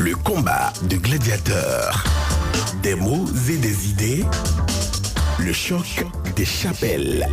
Le combat de gladiateurs. Des mots et des idées. Le choc des chapelles.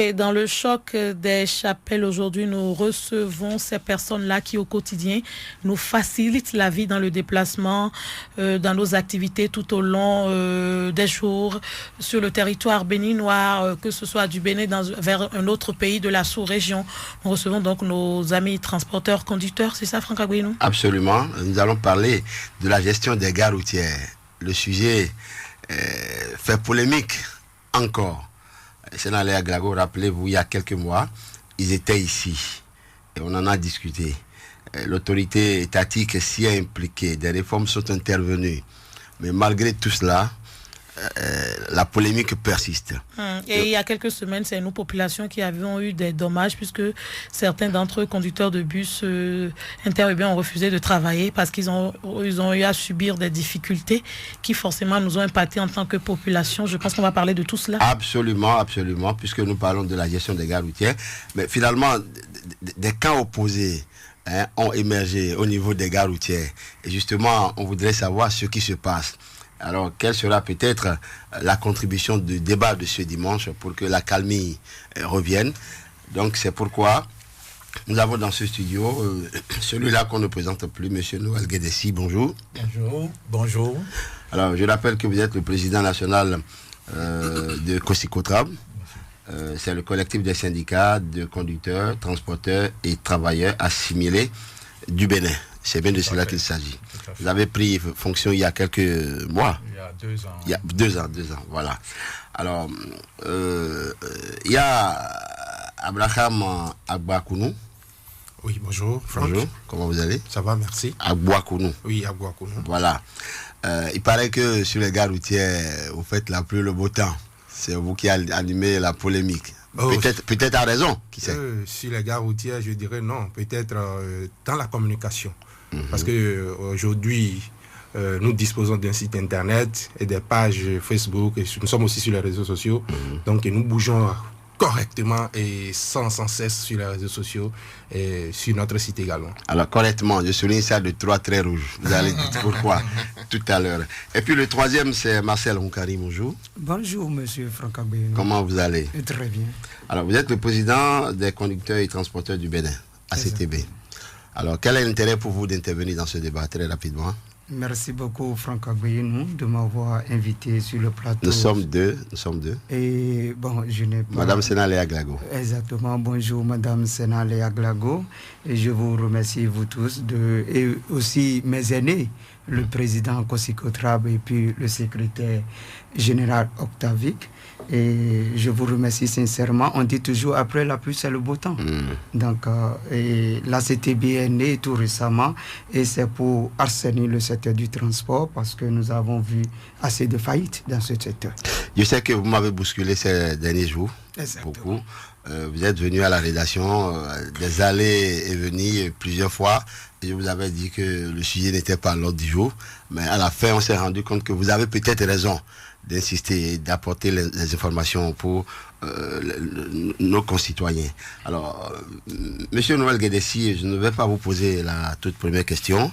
Et dans le choc des chapelles, aujourd'hui, nous recevons ces personnes-là qui, au quotidien, nous facilitent la vie dans le déplacement, dans nos activités tout au long des jours sur le territoire béninois, que ce soit du Bénin vers un autre pays de la sous-région. Nous recevons donc nos amis transporteurs, conducteurs, c'est ça, Franck Agouinou? Absolument. Nous allons parler de la gestion des gares routières. Le sujet fait polémique encore. Sénat Léa Glago, rappelez-vous, il y a quelques mois, ils étaient ici et on en a discuté. L'autorité étatique s'y est impliquée, des réformes sont intervenues. Mais malgré tout cela, la polémique persiste. Et il y a quelques semaines, c'est nous, populations, qui avions eu des dommages puisque certains d'entre eux, conducteurs de bus interurbains, ont refusé de travailler parce qu'ils ont eu à subir des difficultés qui forcément nous ont impacté en tant que population. Je pense qu'on va parler de tout cela. Absolument, absolument, puisque nous parlons de la gestion des gares routières. Mais finalement, des camps opposés ont émergé au niveau des gares routières. Et justement, on voudrait savoir ce qui se passe. Alors, quelle sera peut-être la contribution du débat de ce dimanche pour que la calmie revienne? Donc, c'est pourquoi nous avons dans ce studio celui-là qu'on ne présente plus, M. Noël Guédessi. Bonjour. Bonjour. Bonjour. Alors, je rappelle que vous êtes le président national de COSICOTRAB. C'est le collectif des syndicats de conducteurs, transporteurs et travailleurs assimilés du Bénin. C'est bien de cela qu'il s'agit. Vous avez pris fonction il y a quelques mois. Il y a 2 ans. Il y a 2 ans, voilà. Alors, il y a Abraham Agbouakounou. Oui, bonjour. Franck. Bonjour, comment vous allez? Ça va, merci. Agbouakounou. Oui, Agbouakounou. Voilà. Il paraît que sur les gares routières, vous faites la pluie, le beau temps. C'est vous qui animez la polémique. Peut-être à raison, qui sait. Sur les gares routières, je dirais non. Peut-être dans la communication. Parce qu'aujourd'hui, nous disposons d'un site internet et des pages Facebook. Et nous sommes aussi sur les réseaux sociaux. Donc nous bougeons correctement et sans cesse sur les réseaux sociaux et sur notre site également. Alors correctement, je souligne ça de 3 traits rouges. Vous allez dire pourquoi tout à l'heure. Et puis le troisième, c'est Marcel Roukari. Bonjour. Bonjour, monsieur Franck Agouinou. Comment vous allez? Très bien. Alors vous êtes le président des conducteurs et transporteurs du Bénin, ACTB. Alors quel est l'intérêt pour vous d'intervenir dans ce débat très rapidement? Merci beaucoup, Franck Agouinou, de m'avoir invité sur le plateau. Nous sommes deux. Et bon, je n'ai pas... Madame Sénat Léa Glago. Exactement. Bonjour, Madame Sénat Léa Glago. Et je vous remercie, vous tous, et aussi mes aînés, le président COSICOTRAB et puis le secrétaire général Octavic. Et je vous remercie sincèrement. On dit toujours après la pluie, c'est le beau temps. Donc, la CTB est née tout récemment et c'est pour assainir le secteur du transport parce que nous avons vu assez de faillites dans ce secteur. Je sais que vous m'avez bousculé ces derniers jours. Exactement. Beaucoup. Vous êtes venu à la rédaction, des allées et venues plusieurs fois. Et je vous avais dit que le sujet n'était pas à l'ordre du jour. Mais à la fin, on s'est rendu compte que vous avez peut-être raison d'insister, d'apporter les informations pour nos concitoyens. Alors, Monsieur Noël Guédessi, je ne vais pas vous poser la toute première question.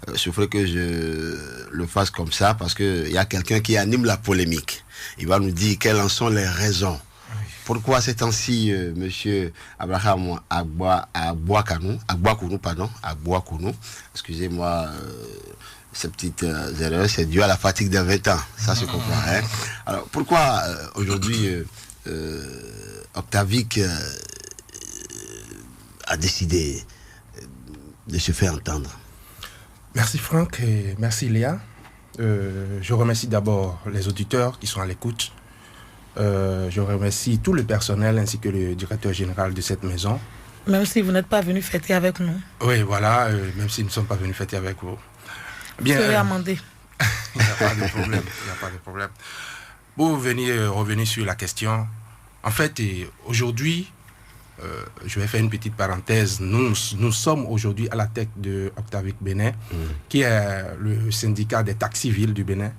Il faudrait que je le fasse comme ça parce qu'il y a quelqu'un qui anime la polémique. Il va nous dire quelles en sont les raisons. Pourquoi ces temps-ci, monsieur Abraham Agbouakounou, excusez-moi, ces petites erreurs, c'est dû à la fatigue de 20 ans, ça se comprend. Alors, pourquoi aujourd'hui Octavic a décidé de se faire entendre? Merci Franck et merci Léa. Je remercie d'abord les auditeurs qui sont à l'écoute. Je remercie tout le personnel ainsi que le directeur général de cette maison. Même si vous n'êtes pas venu fêter avec nous. Oui, voilà, même si nous ne sommes pas venus fêter avec vous. Bien, vous serez amendé. Il n'y a pas de problème. Pour revenir sur la question, en fait, aujourd'hui, je vais faire une petite parenthèse. Nous sommes aujourd'hui à la tête de Octavic Bénin, qui est le syndicat des taxis-villes du Bénin,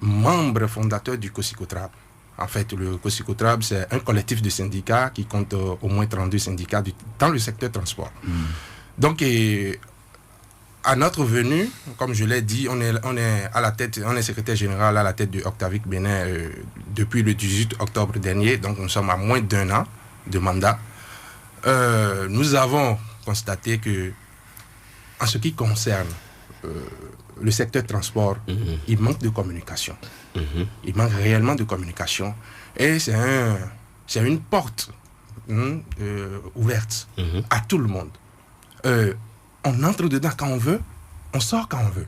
membre fondateur du COSICOTRAB. En fait, le COSICOTRAB, c'est un collectif de syndicats qui compte au moins 32 syndicats dans le secteur transport. Donc, à notre venue, comme je l'ai dit, on est à la tête, on est secrétaire général à la tête de Octavic Bénin depuis le 18 octobre dernier, donc nous sommes à moins d'1 an de mandat. Nous avons constaté que, en ce qui concerne le secteur transport, il manque de communication. Il manque réellement de communication. Et c'est une porte ouverte à tout le monde. On entre dedans quand on veut, on sort quand on veut.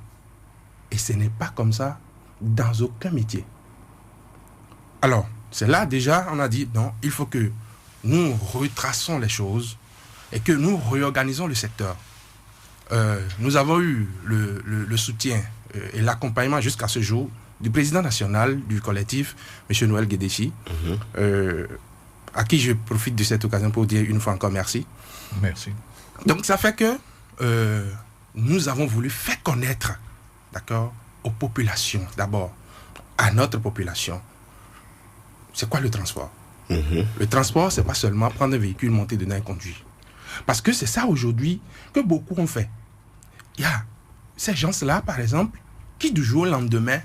Et ce n'est pas comme ça dans aucun métier. Alors, c'est là déjà, on a dit, non, il faut que nous retraçons les choses et que nous réorganisons le secteur. Nous avons eu le soutien et l'accompagnement jusqu'à ce jour du président national du collectif, M. Noël Guédéchi, à qui je profite de cette occasion pour dire une fois encore merci. Merci. Donc ça fait que nous avons voulu faire connaître, d'accord, aux populations, d'abord, à notre population, c'est quoi le transport. Le transport, c'est pas seulement prendre un véhicule, monter dedans et conduire. Parce que c'est ça aujourd'hui que beaucoup ont fait. Il y a ces gens-là, par exemple, qui du jour au lendemain,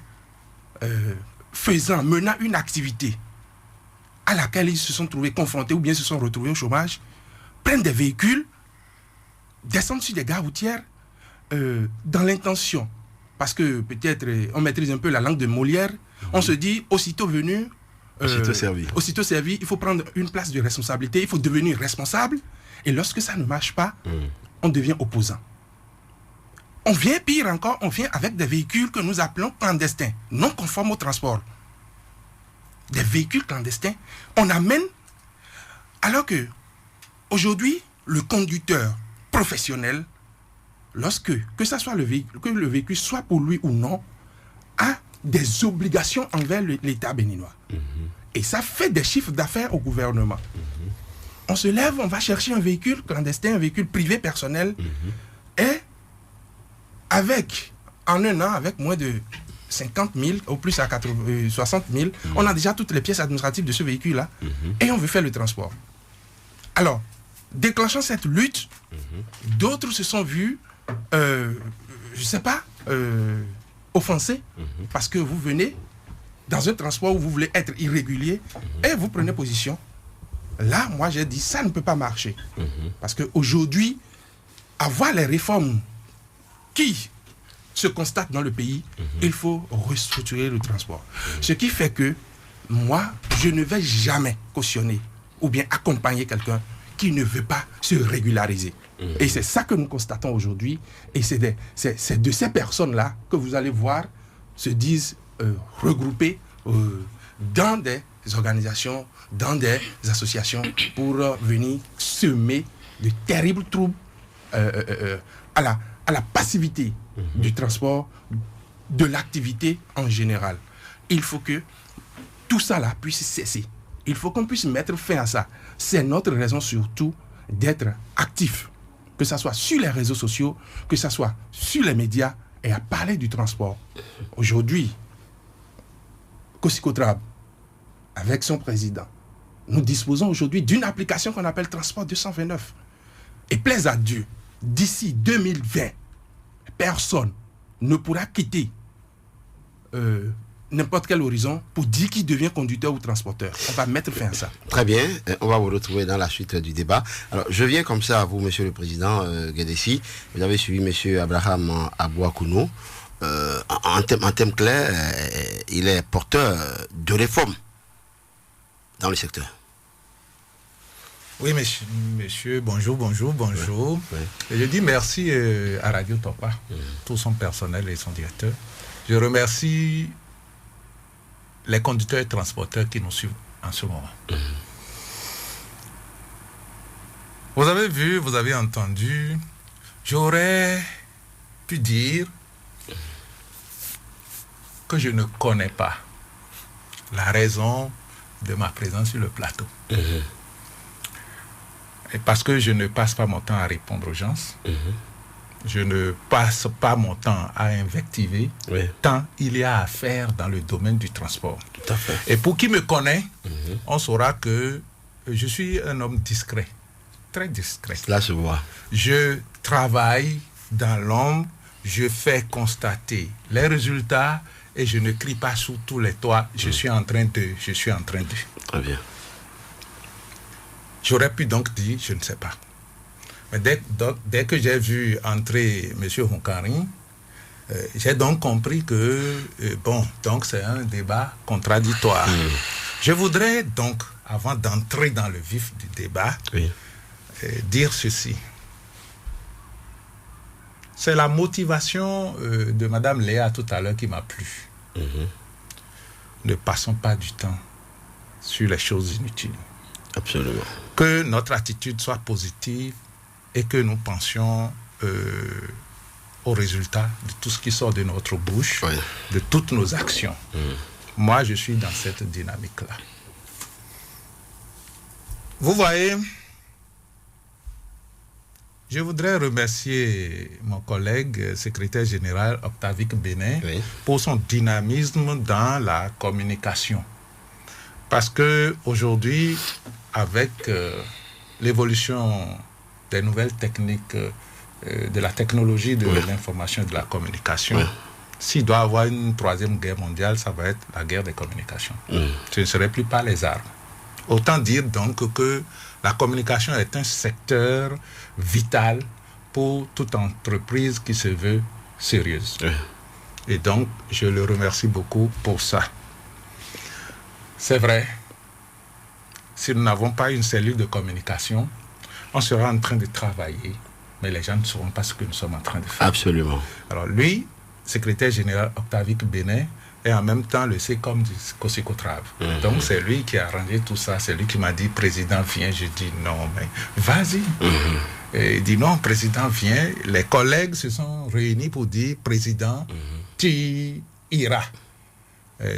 menant une activité à laquelle ils se sont trouvés confrontés ou bien se sont retrouvés au chômage, prennent des véhicules, descendent sur des gares routières dans l'intention, parce que peut-être on maîtrise un peu la langue de Molière, on se dit aussitôt venu, aussitôt servi, il faut prendre une place de responsabilité, il faut devenir responsable, et lorsque ça ne marche pas, on devient opposant. On vient, pire encore, on vient avec des véhicules que nous appelons clandestins, non conformes au transport. Des véhicules clandestins, on amène, alors que aujourd'hui, le conducteur professionnel, que ça soit le véhicule soit pour lui ou non, a des obligations envers l'État béninois. Et ça fait des chiffres d'affaires au gouvernement. On se lève, on va chercher un véhicule clandestin, un véhicule privé personnel, et en un an, avec moins de 50 000, au plus à 60 000, on a déjà toutes les pièces administratives de ce véhicule-là, et on veut faire le transport. Alors, déclenchant cette lutte, d'autres se sont vus, je ne sais pas, offensés, parce que vous venez dans un transport où vous voulez être irrégulier, et vous prenez position. Là, moi, j'ai dit, ça ne peut pas marcher. Parce qu'aujourd'hui, avoir les réformes qui se constatent dans le pays, il faut restructurer le transport. Ce qui fait que moi, je ne vais jamais cautionner ou bien accompagner quelqu'un qui ne veut pas se régulariser. Et c'est ça que nous constatons aujourd'hui. Et c'est de ces personnes-là que vous allez voir se disent regroupées dans des organisations, dans des associations pour venir semer de terribles troubles à la passivité du transport, de l'activité en général. Il faut que tout ça là puisse cesser. Il faut qu'on puisse mettre fin à ça. C'est notre raison surtout d'être actif, que ce soit sur les réseaux sociaux, que ce soit sur les médias, et à parler du transport. Aujourd'hui, COSICOTRAB, avec son président, nous disposons aujourd'hui d'une application qu'on appelle Transport 229. Et plaise à Dieu, d'ici 2020, personne ne pourra quitter n'importe quel horizon pour dire qu'il devient conducteur ou transporteur. On va mettre fin à ça. Très bien, on va vous retrouver dans la suite du débat. Alors, je viens comme ça à vous, Monsieur le Président Guédéchi. Vous avez suivi Monsieur Abraham Abouakounou. En termes clairs, il est porteur de réformes dans le secteur. Oui, monsieur, bonjour. Ouais. Et je dis merci à Radio Topa, tout son personnel et son directeur. Je remercie les conducteurs et transporteurs qui nous suivent en ce moment. Vous avez vu, vous avez entendu, j'aurais pu dire que je ne connais pas la raison de ma présence sur le plateau. Et parce que je ne passe pas mon temps à répondre aux gens, je ne passe pas mon temps à invectiver, tant il y a à faire dans le domaine du transport. Tout à fait. Et pour qui me connaît, on saura que je suis un homme discret, très discret. Là se voit. Je travaille dans l'ombre, je fais constater les résultats et je ne crie pas sous tous les toits. Je suis en train de. Très bien. J'aurais pu donc dire, je ne sais pas. Mais dès que j'ai vu entrer M. Hunkari, j'ai donc compris que, donc c'est un débat contradictoire. Je voudrais donc, avant d'entrer dans le vif du débat, dire ceci. C'est la motivation de Mme Léa tout à l'heure qui m'a plu. Ne passons pas du temps sur les choses inutiles. Absolument. Que notre attitude soit positive et que nous pensions au résultat de tout ce qui sort de notre bouche, de toutes nos actions. Moi, je suis dans cette dynamique-là. Vous voyez, je voudrais remercier mon collègue secrétaire général Octavic Benin pour son dynamisme dans la communication. Parce qu'aujourd'hui, avec l'évolution des nouvelles techniques, de la technologie de l'information et de la communication, s'il doit y avoir une troisième guerre mondiale, ça va être la guerre des communications. Ce ne serait plus pas les armes. Autant dire donc que la communication est un secteur vital pour toute entreprise qui se veut sérieuse. Et donc, je le remercie beaucoup pour ça. C'est vrai, si nous n'avons pas une cellule de communication, on sera en train de travailler, mais les gens ne sauront pas ce que nous sommes en train de faire. Absolument. Alors lui, secrétaire général Octavic Benin, et en même temps le CECOM du COSICOTRAV. Donc c'est lui qui a arrangé tout ça, c'est lui qui m'a dit, président, viens. Je dis non, mais vas-y. Et il dit non, président, viens. Les collègues se sont réunis pour dire, président, tu iras.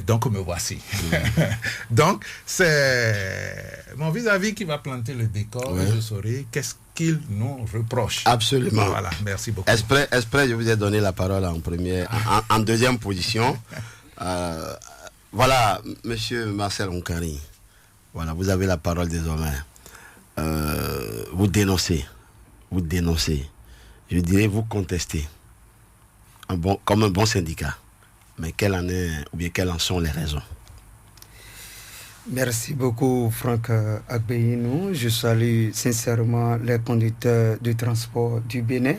Donc me voici. Donc c'est mon vis-à-vis qui va planter le décor. Je saurai qu'est-ce qu'il nous reproche. Absolument. Voilà, merci beaucoup. Exprès, je vous ai donné la parole en deuxième position. Voilà, monsieur Marcel Hunkari. Voilà, vous avez la parole désormais. Vous dénoncez. Je dirais vous contestez. Comme un bon syndicat. Mais quelles en sont les raisons? Merci beaucoup, Franck Agbeinou. Je salue sincèrement les conducteurs de transport du Bénin.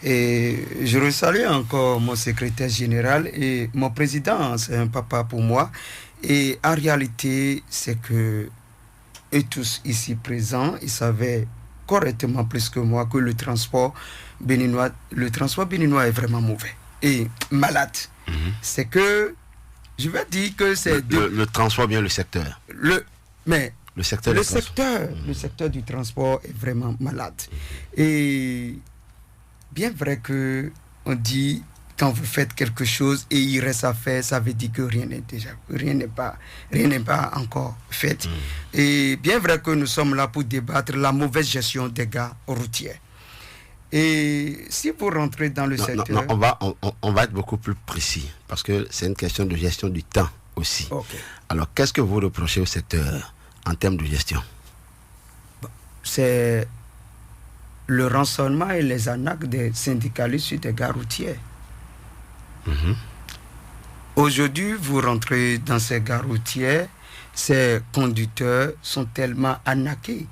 Et je salue encore mon secrétaire général et mon président, c'est un papa pour moi. Et en réalité, c'est que eux tous ici présents, ils savaient correctement plus que moi que le transport béninois est vraiment mauvais et malade. C'est que je vais dire que c'est le transport, bien le secteur. Le secteur du transport est vraiment malade. Et bien vrai que on dit quand vous faites quelque chose et il reste à faire, ça veut dire que rien n'est pas encore fait. Et bien vrai que nous sommes là pour débattre la mauvaise gestion des gares routières. Et si vous rentrez dans le secteur... on va être beaucoup plus précis, parce que c'est une question de gestion du temps aussi. Alors, qu'est-ce que vous reprochez au secteur en termes de gestion? C'est le rançonnement et les arnaques des syndicalistes sur des gares routières. Aujourd'hui, vous rentrez dans ces gares routières, ces conducteurs sont tellement arnaqués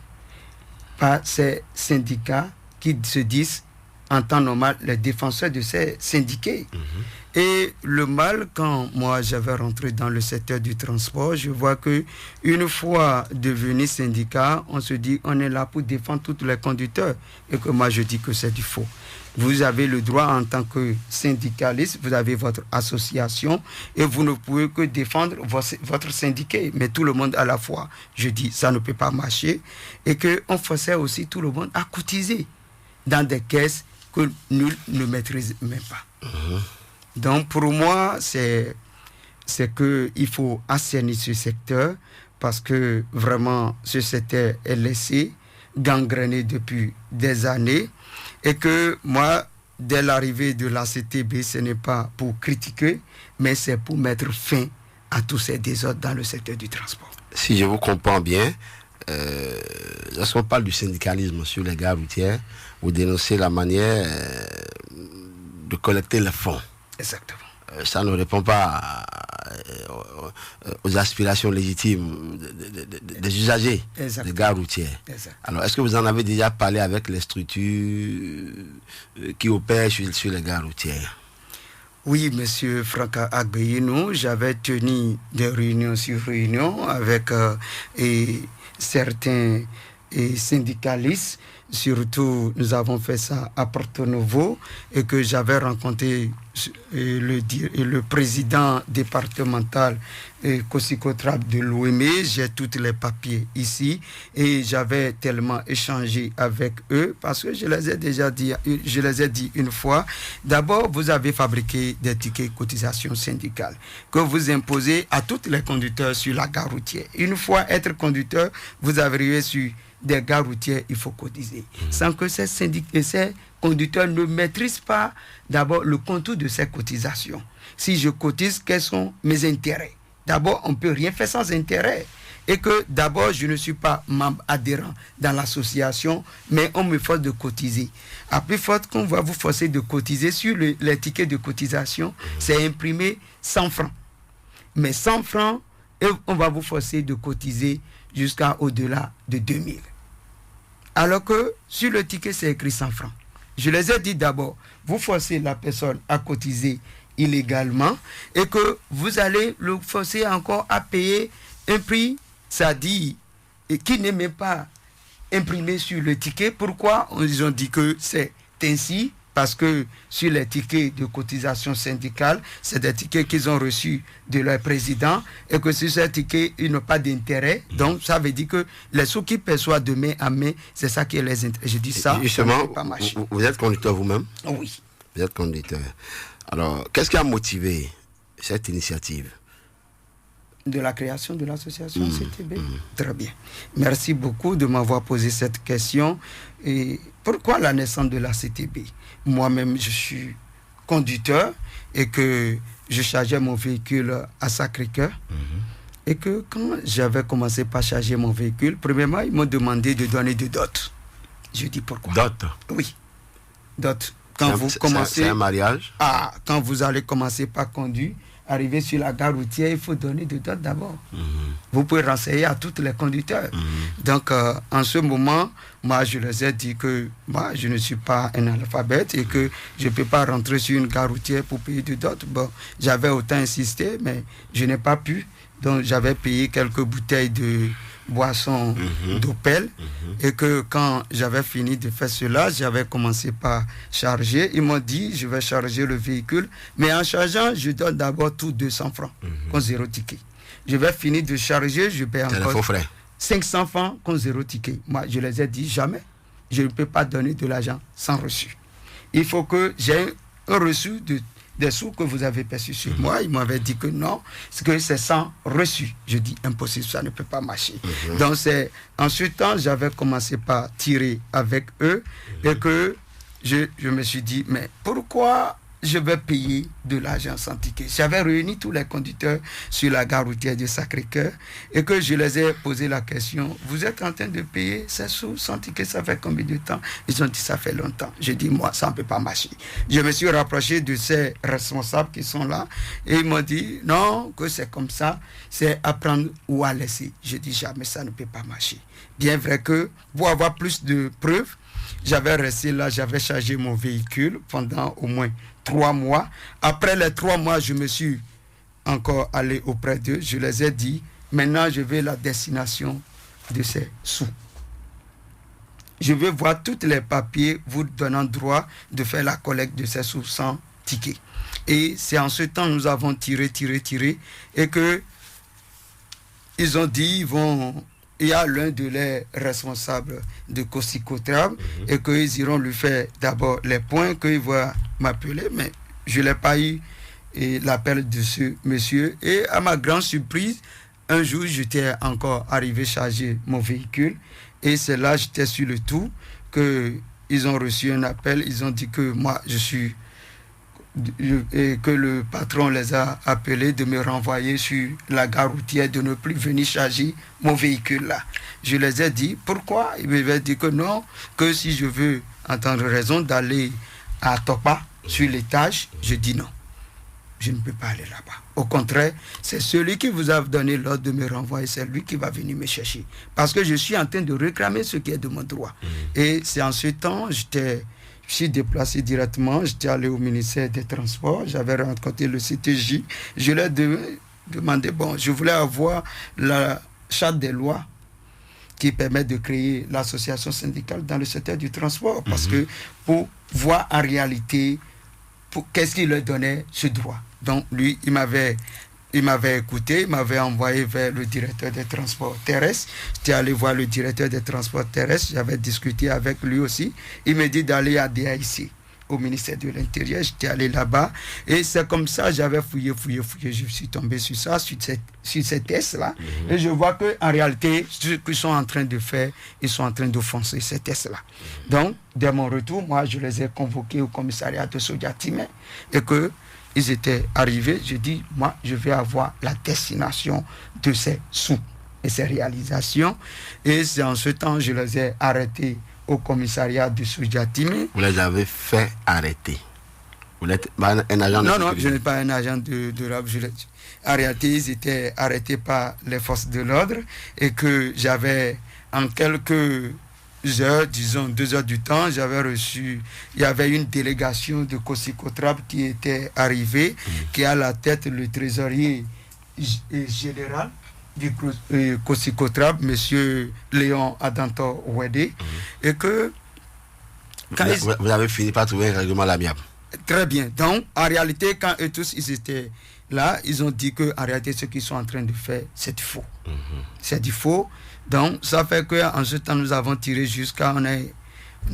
par ces syndicats qui se disent en temps normal les défenseurs de ces syndiqués. Et le mal, quand moi j'avais rentré dans le secteur du transport, je vois que une fois devenu syndicat, on se dit on est là pour défendre tous les conducteurs, et que moi je dis que c'est du faux. Vous avez le droit en tant que syndicaliste, vous avez votre association et vous ne pouvez que défendre votre syndiqué, mais tout le monde à la fois. Je dis ça ne peut pas marcher, et qu'on forçait aussi tout le monde à cotiser dans des caisses que nul ne maîtrise même pas. Donc pour moi, c'est qu'il faut assainir ce secteur, parce que vraiment ce secteur est laissé gangréné depuis des années, et que moi, dès l'arrivée de la CTB, ce n'est pas pour critiquer, mais c'est pour mettre fin à tous ces désordres dans le secteur du transport. Si je vous comprends bien, lorsqu'on parle du syndicalisme sur les gares routières, vous dénoncez la manière de collecter les fonds. Exactement. Ça ne répond pas aux aspirations légitimes des usagers des gares routières. Alors, est-ce que vous en avez déjà parlé avec les structures qui opèrent sur les gares routières? Oui, M. Franca Agbeyino, j'avais tenu des réunions sur réunions avec certains syndicalistes. Surtout, nous avons fait ça à Porto Novo et que j'avais rencontré le président départemental Kosikotrab de l'OME. J'ai tous les papiers ici et j'avais tellement échangé avec eux parce que je les ai dit une fois. D'abord, vous avez fabriqué des tickets cotisation syndicale que vous imposez à tous les conducteurs sur la gare routière. Une fois être conducteur, vous arrivez sur des gares routières, il faut cotiser. Sans que ces conducteurs ne maîtrisent pas d'abord le contour de ces cotisations. Si je cotise, quels sont mes intérêts? D'abord, on ne peut rien faire sans intérêt. Et que d'abord, je ne suis pas membre adhérent dans l'association, mais on me force de cotiser. À plus forte qu'on va vous forcer de cotiser sur les tickets de cotisation, c'est imprimé 100 francs. Mais 100 francs, et on va vous forcer de cotiser jusqu'à au-delà de 2000. Alors que sur le ticket, c'est écrit 100 francs. Je les ai dit d'abord, vous forcez la personne à cotiser illégalement et que vous allez le forcer encore à payer un prix, c'est-à-dire qui n'est même pas imprimé sur le ticket. Pourquoi? Ils ont dit que c'est ainsi parce que sur les tickets de cotisation syndicale, c'est des tickets qu'ils ont reçus de leur président et que sur ces tickets, ils n'ont pas d'intérêt. Donc, ça veut dire que les sous qu'ils perçoivent de main à main, c'est ça qui les intéresse. Je dis ça, justement, ça ne peut pas marcher. Vous êtes conducteur vous-même? Oui. Vous êtes conducteur. Alors, qu'est-ce qui a motivé cette initiative? De la création de l'association CTB. Très bien. Merci beaucoup de m'avoir posé cette question. Et pourquoi la naissance de la CTB? Moi-même, je suis conducteur et que je chargeais mon véhicule à Sacré-Cœur. Et que quand j'avais commencé par charger mon véhicule, premièrement, ils m'ont demandé de donner des dots. Je dis pourquoi? Dot? Oui. Dot. Quand vous commencez... C'est un mariage? Ah, quand vous allez commencer par conduire, arriver sur la gare routière, il faut donner des dots d'abord. Vous pouvez renseigner à tous les conducteurs. Donc, en ce moment, moi, je les ai dit que moi, je ne suis pas un analphabète et que je ne peux pas rentrer sur une gare routière pour payer des dots. Bon, j'avais autant insisté, mais je n'ai pas pu. Donc, j'avais payé quelques bouteilles de boissons d'Opel et que quand j'avais fini de faire cela, j'avais commencé par charger. Ils m'ont dit, je vais charger le véhicule, mais en chargeant, je donne d'abord tout 200 francs, contre 0 ticket. Je vais finir de charger, je paie encore 500 francs, contre 0 ticket. Moi, je les ai dit, jamais, je ne peux pas donner de l'argent sans reçu. Il faut que j'ai un reçu des sous que vous avez perçus sur moi. Ils m'avaient dit que non, que c'est sans reçu. Je dis impossible, ça ne peut pas marcher. Donc c'est en ce temps, j'avais commencé par tirer avec eux et que je me suis dit, mais pourquoi je vais payer de l'argent sans ticket? J'avais réuni tous les conducteurs sur la gare routière de Sacré-Cœur et que je les ai posé la question, vous êtes en train de payer ces sous sans ticket, ça fait combien de temps? Ils ont dit, ça fait longtemps. Je dis, moi, ça ne peut pas marcher. Je me suis rapproché de ces responsables qui sont là et ils m'ont dit, non, que c'est comme ça, c'est à prendre ou à laisser. Je dis, jamais, ça ne peut pas marcher. Bien vrai que, pour avoir plus de preuves, j'avais resté là, j'avais chargé mon véhicule pendant au moins 3 mois. Après les 3 mois, je me suis encore allé auprès d'eux. Je les ai dit, maintenant je veux la destination de ces sous. Je veux voir tous les papiers vous donnant droit de faire la collecte de ces sous sans ticket. Et c'est en ce temps que nous avons tiré et que ils ont dit, il y a l'un de les responsables de Kosikotrab et qu'ils iront lui faire d'abord les points, qu'il va m'appeler, mais je n'ai pas eu l'appel de ce monsieur. Et à ma grande surprise, un jour, j'étais encore arrivé charger mon véhicule et c'est là, j'étais sur le tout, qu'ils ont reçu un appel, ils ont dit que moi, et que le patron les a appelés de me renvoyer sur la gare routière, de ne plus venir charger mon véhicule là. Je les ai dit, pourquoi? Ils m'avaient dit que non, que si je veux entendre raison d'aller à Topa, sur l'étage, je dis non. Je ne peux pas aller là-bas. Au contraire, c'est celui qui vous a donné l'ordre de me renvoyer, c'est lui qui va venir me chercher. Parce que je suis en train de réclamer ce qui est de mon droit. Et c'est en ce temps, je suis déplacé directement, j'étais allé au ministère des Transports, j'avais rencontré le CTJ, je leur ai demandé, je voulais avoir la charte des lois qui permet de créer l'association syndicale dans le secteur du transport, parce que pour voir en réalité qu'est-ce qui leur donnait ce droit. Donc lui, il m'avait écouté, il m'avait envoyé vers le directeur des transports terrestres. J'étais allé voir le directeur des transports terrestres, j'avais discuté avec lui aussi. Il m'a dit d'aller à DAIC, au ministère de l'Intérieur. J'étais allé là-bas et c'est comme ça, j'avais fouillé. Je suis tombé sur ça, sur ces tests-là. Et je vois qu'en réalité, ce qu'ils sont en train de faire, ils sont en train d'offenser ces tests-là. Donc, dès mon retour, moi, je les ai convoqués au commissariat de Sodia-Timé et qu'ils étaient arrivés. Je dis, moi, je vais avoir la destination de ces sous et ces réalisations. Et c'est en ce temps, je les ai arrêtés au commissariat de Sodia-Timé. Vous les avez fait arrêter. Vous n'êtes pas un agent de sécurité? Non, je n'ai pas un agent de l'ordre. En réalité, ils étaient arrêtés par les forces de l'ordre et que j'avais, en quelques heures, disons 2 heures du temps, j'avais reçu, il y avait une délégation de Kosikotrab qui était arrivée, qui a à la tête le trésorier général du Kosikotrab, M. Léon Adanto Ouédé, et que... Vous avez fini par trouver un règlement amiable. Très bien. Donc, en réalité, quand eux tous, ils étaient là, ils ont dit qu'en réalité, ce qu'ils sont en train de faire, c'est du faux. C'est du faux. Donc, ça fait qu'en ce temps, nous avons tiré jusqu'à... On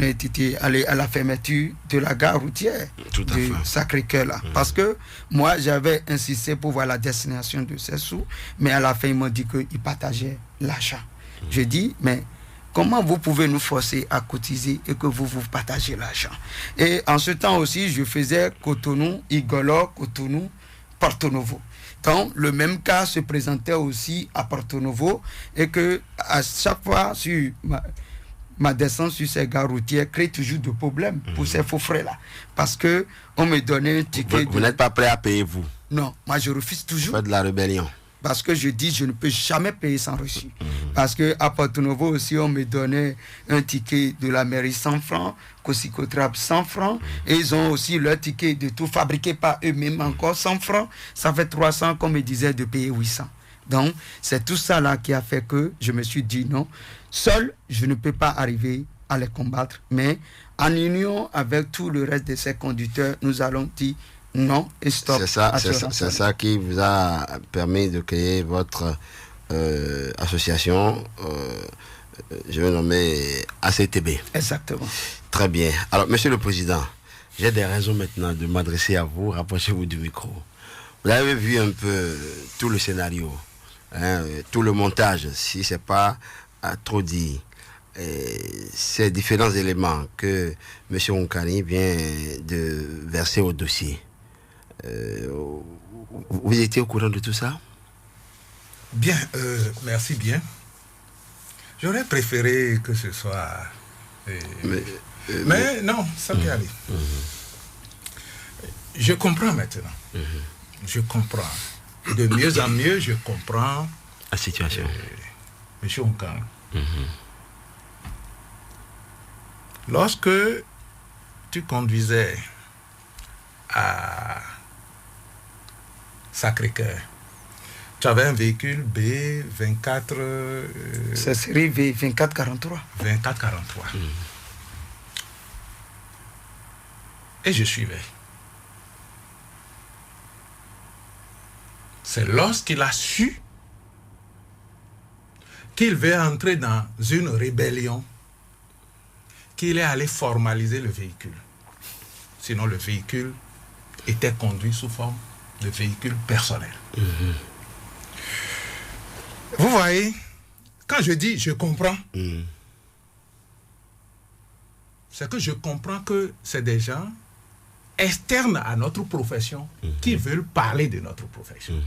a été allé à la fermeture de la gare routière de Sacré-Cœur là. Parce que moi, j'avais insisté pour voir la destination de ces sous, mais à la fin, ils m'ont dit qu'ils partageaient l'argent. Je dis, mais comment vous pouvez nous forcer à cotiser et que vous partagez l'argent? Et en ce temps aussi, je faisais Cotonou, Igolo, Cotonou, Porto Novo. Donc, le même cas se présentait aussi à Porto Novo et que à chaque fois, sur ma descente sur ces gares routières crée toujours de problèmes pour ces faux frais-là. Parce que on me donnait un ticket... Vous n'êtes pas prêt à payer, vous? Non, moi je refuse toujours. Faites de la rébellion. Parce que je dis, je ne peux jamais payer sans reçu. Parce qu'à Porto Novo aussi, on me donnait un ticket de la mairie 100 francs, Kosikotrab 100 francs, et ils ont aussi leur ticket de tout fabriqué par eux-mêmes encore 100 francs. Ça fait 300 qu'on me disait de payer 800. Donc, c'est tout ça là qui a fait que je me suis dit non. Seul, je ne peux pas arriver à les combattre, mais en union avec tout le reste de ces conducteurs, nous allons dire non et stop. C'est ça qui vous a permis de créer votre association, je vais nommer ACTB. Exactement. Très bien. Alors, Monsieur le Président, j'ai des raisons maintenant de m'adresser à vous. Rapprochez-vous du micro. Vous avez vu un peu tout le scénario, tout le montage, si ce n'est pas trop dit. Ces différents éléments que M. Onkani vient de verser au dossier. Vous étiez au courant de tout ça? Bien, merci bien. J'aurais préféré que ce soit... mais non, ça peut aller. Je comprends maintenant. Je comprends. De mieux en mieux, je comprends la situation. M. Onkani. Lorsque tu conduisais à Sacré-Cœur, tu avais un véhicule B24... C'est série V2443. 2443. Et je suivais. C'est lorsqu'il a su qu'il va entrer dans une rébellion qu'il est allé formaliser le véhicule. Sinon, le véhicule était conduit sous forme de véhicule personnel. Vous voyez, quand je dis je comprends, c'est que je comprends que c'est des gens externes à notre profession qui veulent parler de notre profession.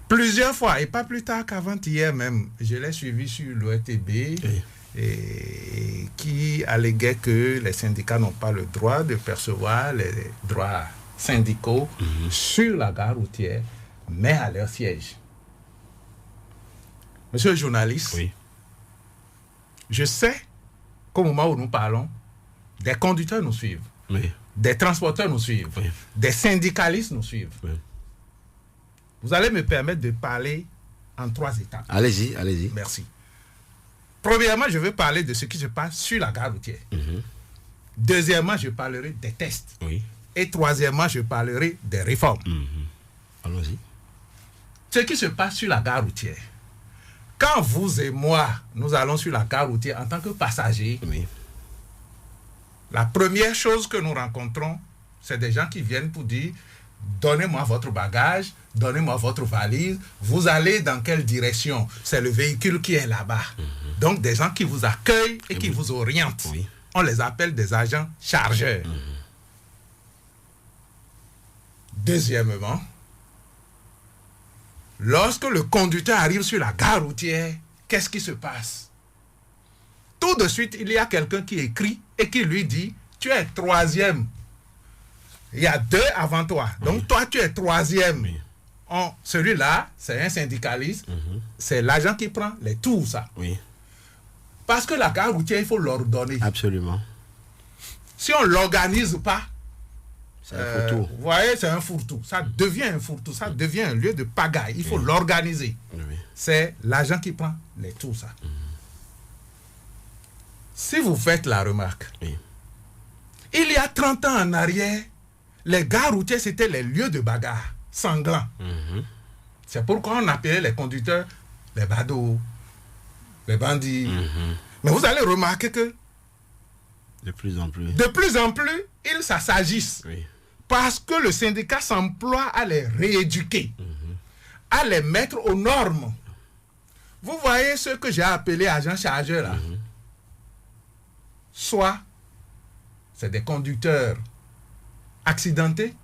Plusieurs fois, et pas plus tard qu'avant-hier même, je l'ai suivi sur l'ORTB, et qui alléguait que les syndicats n'ont pas le droit de percevoir les droits syndicaux sur la gare routière, mais à leur siège. Monsieur le journaliste, Oui. je sais qu'au moment où nous parlons, des conducteurs nous suivent, Oui. des transporteurs nous suivent, Oui. des syndicalistes nous suivent. Oui. Vous allez me permettre de parler en 3 étapes. Allez-y, allez-y. Merci. Premièrement, je vais parler de ce qui se passe sur la gare routière. Deuxièmement, je parlerai des tests. Oui. Et troisièmement, je parlerai des réformes. Allons-y. Ce qui se passe sur la gare routière. Quand vous et moi, nous allons sur la gare routière en tant que passagers, Oui. la première chose que nous rencontrons, c'est des gens qui viennent pour dire « Donnez-moi votre bagage, donnez-moi votre valise, vous allez dans quelle direction? C'est le véhicule qui est là-bas. » Donc, des gens qui vous accueillent et qui vous orientent. Oui. On les appelle des agents chargeurs. Deuxièmement, lorsque le conducteur arrive sur la gare routière, qu'est-ce qui se passe? Tout de suite, il y a quelqu'un qui écrit et qui lui dit « Tu es 3e. Il y a 2 avant toi. Donc, toi, tu es 3e. Celui-là, c'est un syndicaliste. C'est l'agent qui prend les tours, ça. Oui. Parce que la gare routière, il faut l'ordonner. Absolument. Si on ne l'organise pas, C'est un fourre-tout. vous voyez, c'est un fourre-tout. Ça devient un fourre-tout. Ça devient un lieu de pagaille. Il faut l'organiser. Oui. C'est l'agent qui prend les tours, ça. Si vous faites la remarque, Oui. il y a 30 ans en arrière, les gares routières, c'était les lieux de bagarre sanglants. C'est pourquoi on appelait les conducteurs les badauds, les bandits. Mais vous allez remarquer que De plus en plus. ils s'assagissent. Oui. Parce que le syndicat s'emploie à les rééduquer, à les mettre aux normes. Vous voyez ce que j'ai appelé agents chargeurs là. Soit c'est des conducteurs accidentés,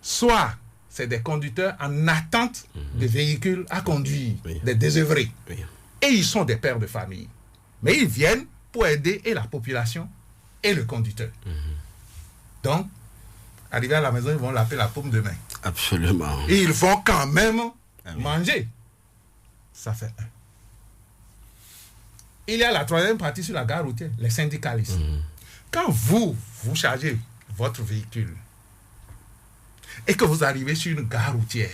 soit c'est des conducteurs en attente de véhicules à conduire, Oui. des désœuvrés. Oui. Et ils sont des pères de famille. Mais ils viennent pour aider et la population et le conducteur. Donc, arrivé à la maison, ils vont l'appeler la paume de main. Absolument. Et ils vont quand même Ah oui. manger. Ça fait 1. Il y a la 3e partie sur la gare routière, les syndicalistes. Quand vous chargez votre véhicule et que vous arrivez sur une gare routière,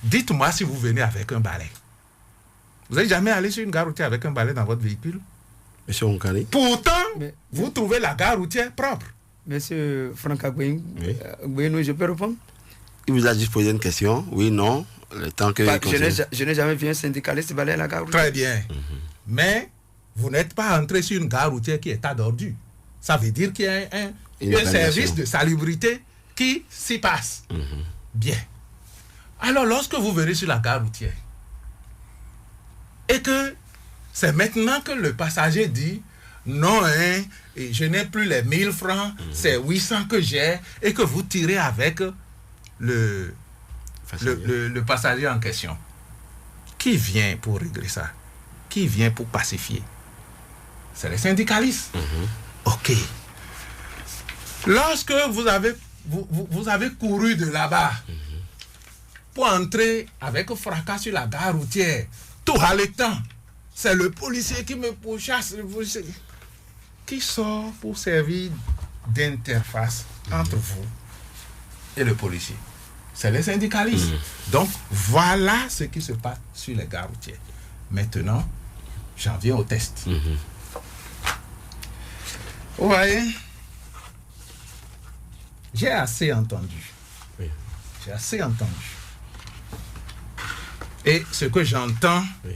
dites-moi si vous venez avec un balai. Vous n'êtes jamais allé sur une gare routière avec un balai dans votre véhicule? Monsieur Onkari. Pourtant, Mais- vous trouvez la gare routière propre. Monsieur Franck Agouin, Oui. je peux répondre? Il vous a juste posé une question. Oui, non. Le temps que. Je n'ai jamais vu un syndicaliste balayer la gare. Très bien. Mais vous n'êtes pas entré sur une gare routière qui est tas d'ordures. Ça veut dire qu'il y a un Une organisation. service de salubrité qui s'y passe. Bien. Alors, lorsque vous venez sur la gare routière et que c'est maintenant que le passager dit non, hein, et je n'ai plus les 1000 francs, c'est 800 que j'ai, et que vous tirez avec le passager en question. Qui vient pour régler ça? Qui vient pour pacifier? C'est les syndicalistes. Ok. Lorsque vous avez couru de là-bas pour entrer avec fracas sur la gare routière, tout haletant, c'est le policier qui me pourchasse, qui sort pour servir d'interface entre vous et le policier. C'est les syndicalistes. Donc, voilà ce qui se passe sur les gares routières. Maintenant, j'en viens au test. Vous voyez, j'ai assez entendu. Oui. J'ai assez entendu. Et ce que j'entends Oui.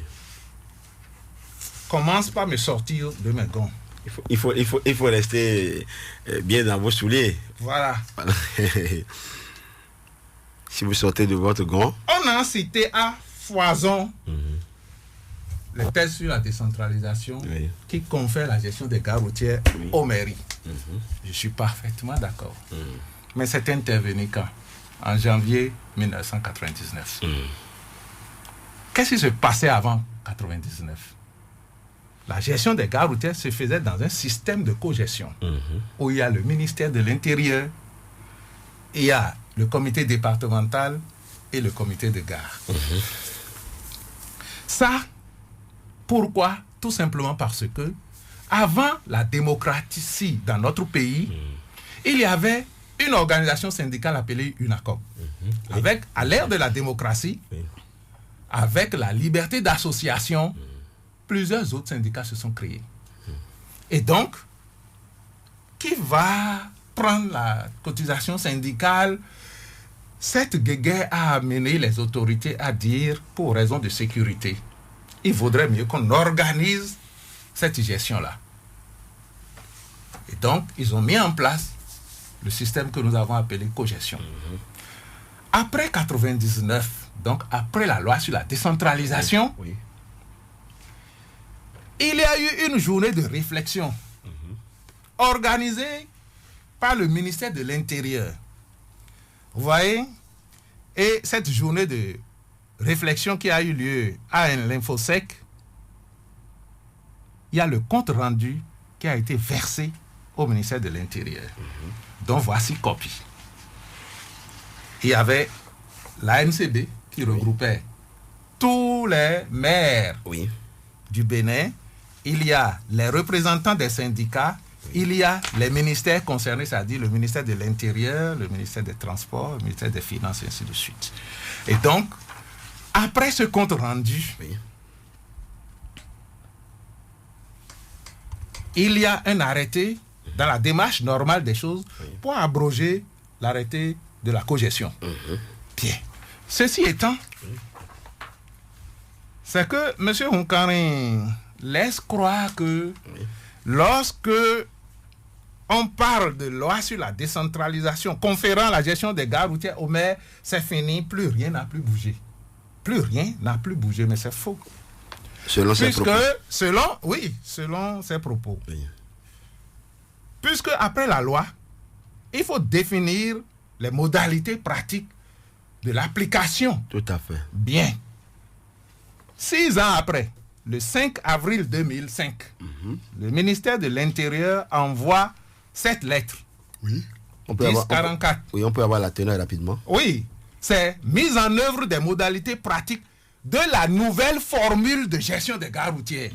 commence par me sortir de mes gonds. Il faut rester bien dans vos souliers. Voilà. Voilà. Si vous sortez de votre gant. On a cité à foison les tests sur la décentralisation Oui. qui confèrent la gestion des gares routières Oui. aux mairies. Je suis parfaitement d'accord. Mais c'est intervenu quand? En janvier 1999. Qu'est-ce qui se passait avant 1999? la gestion des gares routières se faisait dans un système de cogestion où il y a le ministère de l'Intérieur, il y a le comité départemental et le comité de gare. Ça, pourquoi? Tout simplement parce que avant la démocratie dans notre pays, il y avait une organisation syndicale appelée UNACOM. À l'ère de la démocratie, avec la liberté d'association, plusieurs autres syndicats se sont créés. Et donc, qui va prendre la cotisation syndicale? Cette guéguerre a amené les autorités à dire, pour raison de sécurité, il vaudrait mieux qu'on organise cette gestion-là. Et donc, ils ont mis en place le système que nous avons appelé cogestion. Après 99, donc après la loi sur la décentralisation, il y a eu une journée de réflexion organisée par le ministère de l'Intérieur. Vous voyez? Et cette journée de réflexion qui a eu lieu à l'Infosec, il y a le compte rendu qui a été versé au ministère de l'Intérieur. Donc voici copie. Il y avait l'ANCB qui regroupait tous les maires du Bénin. Il y a les représentants des syndicats. Il y a les ministères concernés, c'est-à-dire le ministère de l'Intérieur, le ministère des Transports, le ministère des Finances, et ainsi de suite. Et donc, après ce compte rendu, il y a un arrêté dans la démarche normale des choses pour abroger l'arrêté de la cogestion. Bien. Ceci étant, c'est que M. Hunkarin laisse croire que lorsque on parle de loi sur la décentralisation, conférant la gestion des gares routières aux maires, c'est fini, plus rien n'a plus bougé. Plus rien n'a plus bougé, mais c'est faux. Selon ses propos. Selon ses propos. Puisque après la loi, il faut définir les modalités pratiques de l'application. Tout à fait. Bien. 6 ans après, le 5 avril 2005, le ministère de l'Intérieur envoie cette lettre. On peut 1044. on peut avoir la teneur rapidement. Oui, c'est mise en œuvre des modalités pratiques de la nouvelle formule de gestion des gares routières.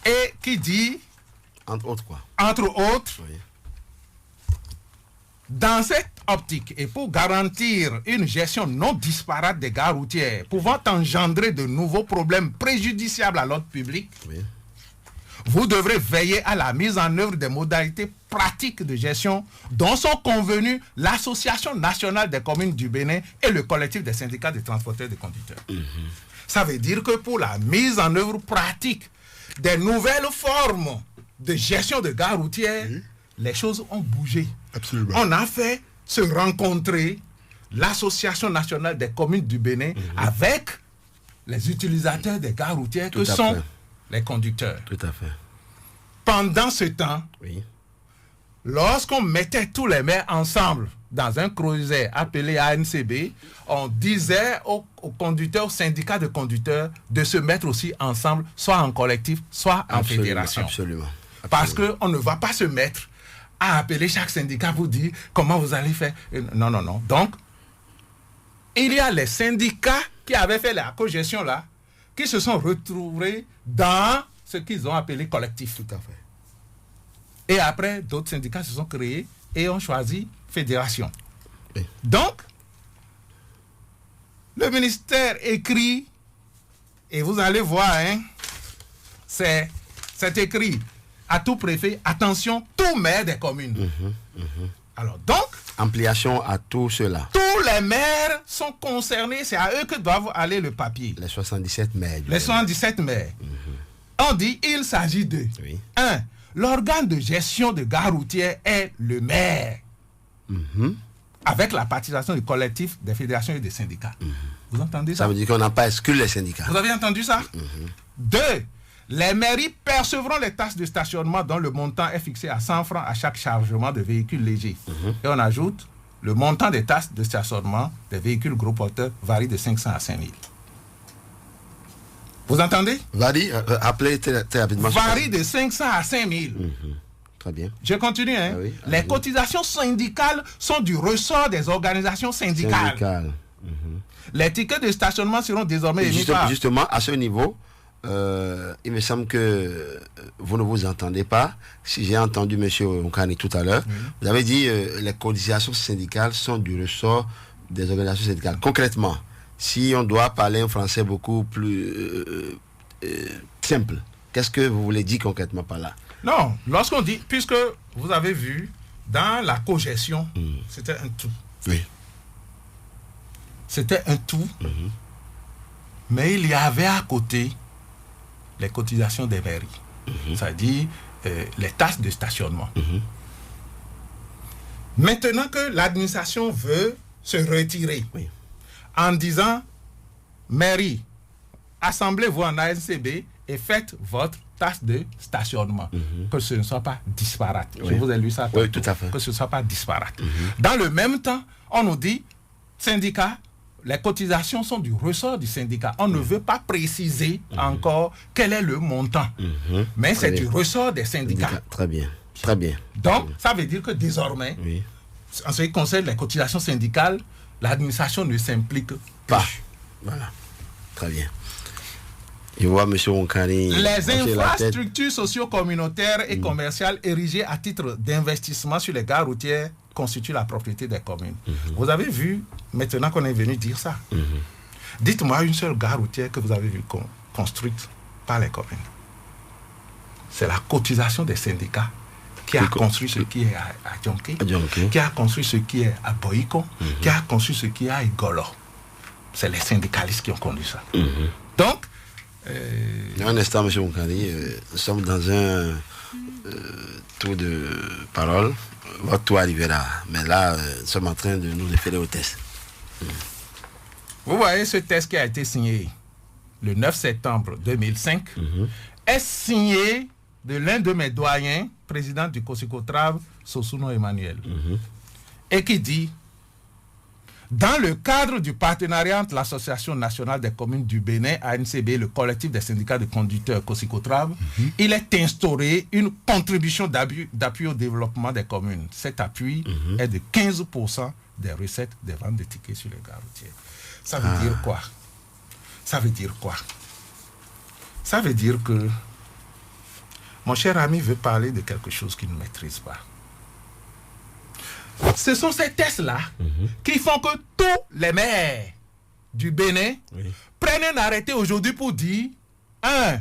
Et qui dit, entre autres quoi? Entre autres, dans cette optique et pour garantir une gestion non disparate des gares routières pouvant engendrer de nouveaux problèmes préjudiciables à l'ordre public, vous devrez veiller à la mise en œuvre des modalités pratiques de gestion dont sont convenus l'Association nationale des communes du Bénin et le collectif des syndicats de transporteurs et de conducteurs. Ça veut dire que pour la mise en œuvre pratique des nouvelles formes de gestion de gares routières, les choses ont bougé. Absolument. On a fait se rencontrer l'Association nationale des communes du Bénin avec les utilisateurs des gares routières que sont les conducteurs. Tout à fait. Pendant ce temps, lorsqu'on mettait tous les maires ensemble dans un creuset appelé ANCB, on disait aux conducteurs, aux syndicats de conducteurs de se mettre aussi ensemble, soit en collectif, soit en fédération. Absolument. Parce qu'on ne va pas se mettre à appeler chaque syndicat pour dire comment vous allez faire. Non. Donc, il y a les syndicats qui avaient fait la cogestion là, qui se sont retrouvés dans ce qu'ils ont appelé collectif. Tout à fait. Et après, d'autres syndicats se sont créés et ont choisi fédération. Donc, le ministère écrit, et vous allez voir, c'est écrit à tout préfet, attention, tout maire des communes. Alors donc, ampliation à tout cela. Tous les maires sont concernés, c'est à eux que doivent aller le papier. Les 77 maires. Les 77 maires. On dit, il s'agit de 1. L'organe de gestion de gare routière est le maire. Avec la participation du collectif, des fédérations et des syndicats. Vous entendez ça? Ça veut dire qu'on n'a pas exclu les syndicats. Vous avez entendu ça? 2. Les mairies percevront les taxes de stationnement dont le montant est fixé à 100 francs à chaque chargement de véhicules légers. Et on ajoute, le montant des taxes de stationnement des véhicules gros porteurs varie de 500 à 5000. Vous entendez? Rappelez très rapidement. Varie de 500 à 5000. Très bien. Je continue. Hein? Oui, les cotisations syndicales sont du ressort des organisations syndicales. Les tickets de stationnement seront désormais émis par... Justement, à ce niveau, il me semble que vous ne vous entendez pas. Si j'ai entendu M. Nkani tout à l'heure, vous avez dit les cotisations syndicales sont du ressort des organisations syndicales. Concrètement, si on doit parler un français beaucoup plus simple, qu'est-ce que vous voulez dire concrètement par là? Non, lorsqu'on dit, puisque vous avez vu, dans la cogestion, c'était un tout. Oui. C'était un tout, mais il y avait à côté les cotisations des mairies, c'est-à-dire les taxes de stationnement. Maintenant que l'administration veut se retirer, en disant, mairie, assemblez-vous en ANCB et faites votre taxe de stationnement, que ce ne soit pas disparate. Je vous ai lu ça. Oui, tout à fait. Que ce ne soit pas disparate. Dans le même temps, on nous dit, syndicat, les cotisations sont du ressort du syndicat. On ne veut pas préciser encore quel est le montant. Mais c'est du ressort des syndicats. Très bien. Très bien. Donc, ça veut dire que désormais, en ce qui concerne les cotisations syndicales, l'administration ne s'implique pas. Voilà. Très bien. Je vois M. Nkani. Les infrastructures socio-communautaires et commerciales érigées à titre d'investissement sur les gares routières constituent la propriété des communes. Vous avez vu, maintenant qu'on est venu dire ça, dites-moi une seule gare routière que vous avez vue construite par les communes. C'est la cotisation des syndicats qui a construit ce qui est à Djonké, qui a construit ce qui est à Boïko, qui a construit ce qui est à Igolo. C'est les syndicalistes qui ont conduit ça. Donc, un instant, M. Nkani, nous sommes dans un tour de parole. Votre tour arrivera. Mais là, nous sommes en train de nous référer au test. Vous voyez ce test qui a été signé le 9 septembre 2005 est signé de l'un de mes doyens, président du COSICOTRAB, Sosuno Emmanuel, et qui dit: dans le cadre du partenariat entre l'Association nationale des communes du Bénin, ANCB, le collectif des syndicats de conducteurs COSICOTRAB, il est instauré une contribution d'appui au développement des communes. Cet appui est de 15% des recettes des ventes de tickets sur les gares routières. Ça veut dire quoi? Ça veut dire quoi? Ça veut dire que mon cher ami veut parler de quelque chose qu'il ne maîtrise pas. Ce sont ces tests-là qui font que tous les maires du Bénin prennent un arrêté aujourd'hui pour dire: 1.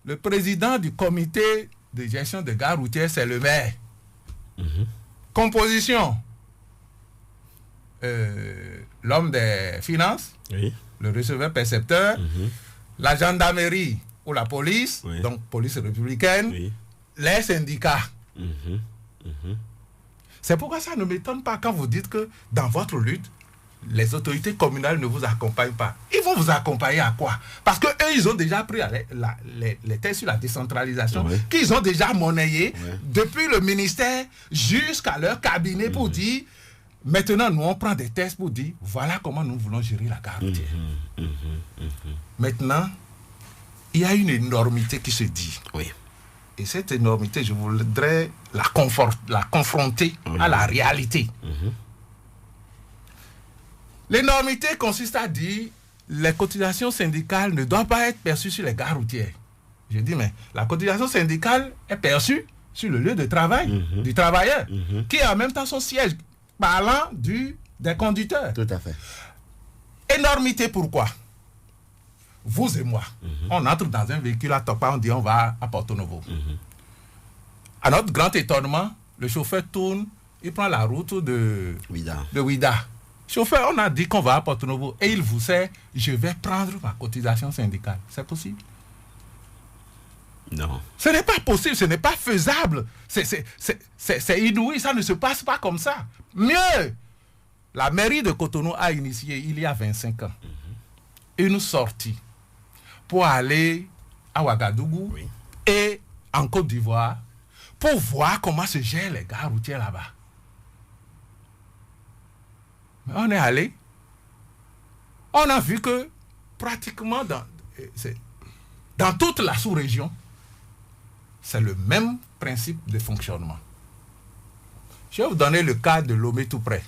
Le président du comité de gestion de gare routière, c'est le maire. Composition: l'homme des finances, le receveur-percepteur, la gendarmerie ou la police, donc police républicaine, les syndicats. C'est pourquoi ça ne m'étonne pas quand vous dites que dans votre lutte, les autorités communales ne vous accompagnent pas. Ils vont vous accompagner à quoi? Parce qu'eux, ils ont déjà pris les tests sur la décentralisation, qu'ils ont déjà monnayé depuis le ministère jusqu'à leur cabinet pour dire: maintenant, nous, on prend des tests pour dire: voilà comment nous voulons gérer la gare routière. Maintenant, il y a une énormité qui se dit. Et cette énormité, je voudrais la confronter à la réalité. L'énormité consiste à dire: les cotisations syndicales ne doivent pas être perçues sur les gares routières. Je dis: mais la cotisation syndicale est perçue sur le lieu de travail du travailleur, qui est en même temps son siège, parlant des conducteurs. Tout à fait. Énormité, pourquoi? Vous et moi, on entre dans un véhicule à Topa, on dit: on va à Porto Novo. À notre grand étonnement, le chauffeur tourne, il prend la route de Ouida. Chauffeur, on a dit qu'on va à Porto Novo et il vous sait: je vais prendre ma cotisation syndicale. C'est possible? Non. Ce n'est pas possible, ce n'est pas faisable. C'est inouï, ça ne se passe pas comme ça. Mieux, la mairie de Cotonou a initié, il y a 25 ans, une sortie pour aller à Ouagadougou et en Côte d'Ivoire pour voir comment se gèrent les gares routières là-bas. Mais on est allé, on a vu que pratiquement dans toute la sous-région, c'est le même principe de fonctionnement. Je vais vous donner le cas de Lomé tout près.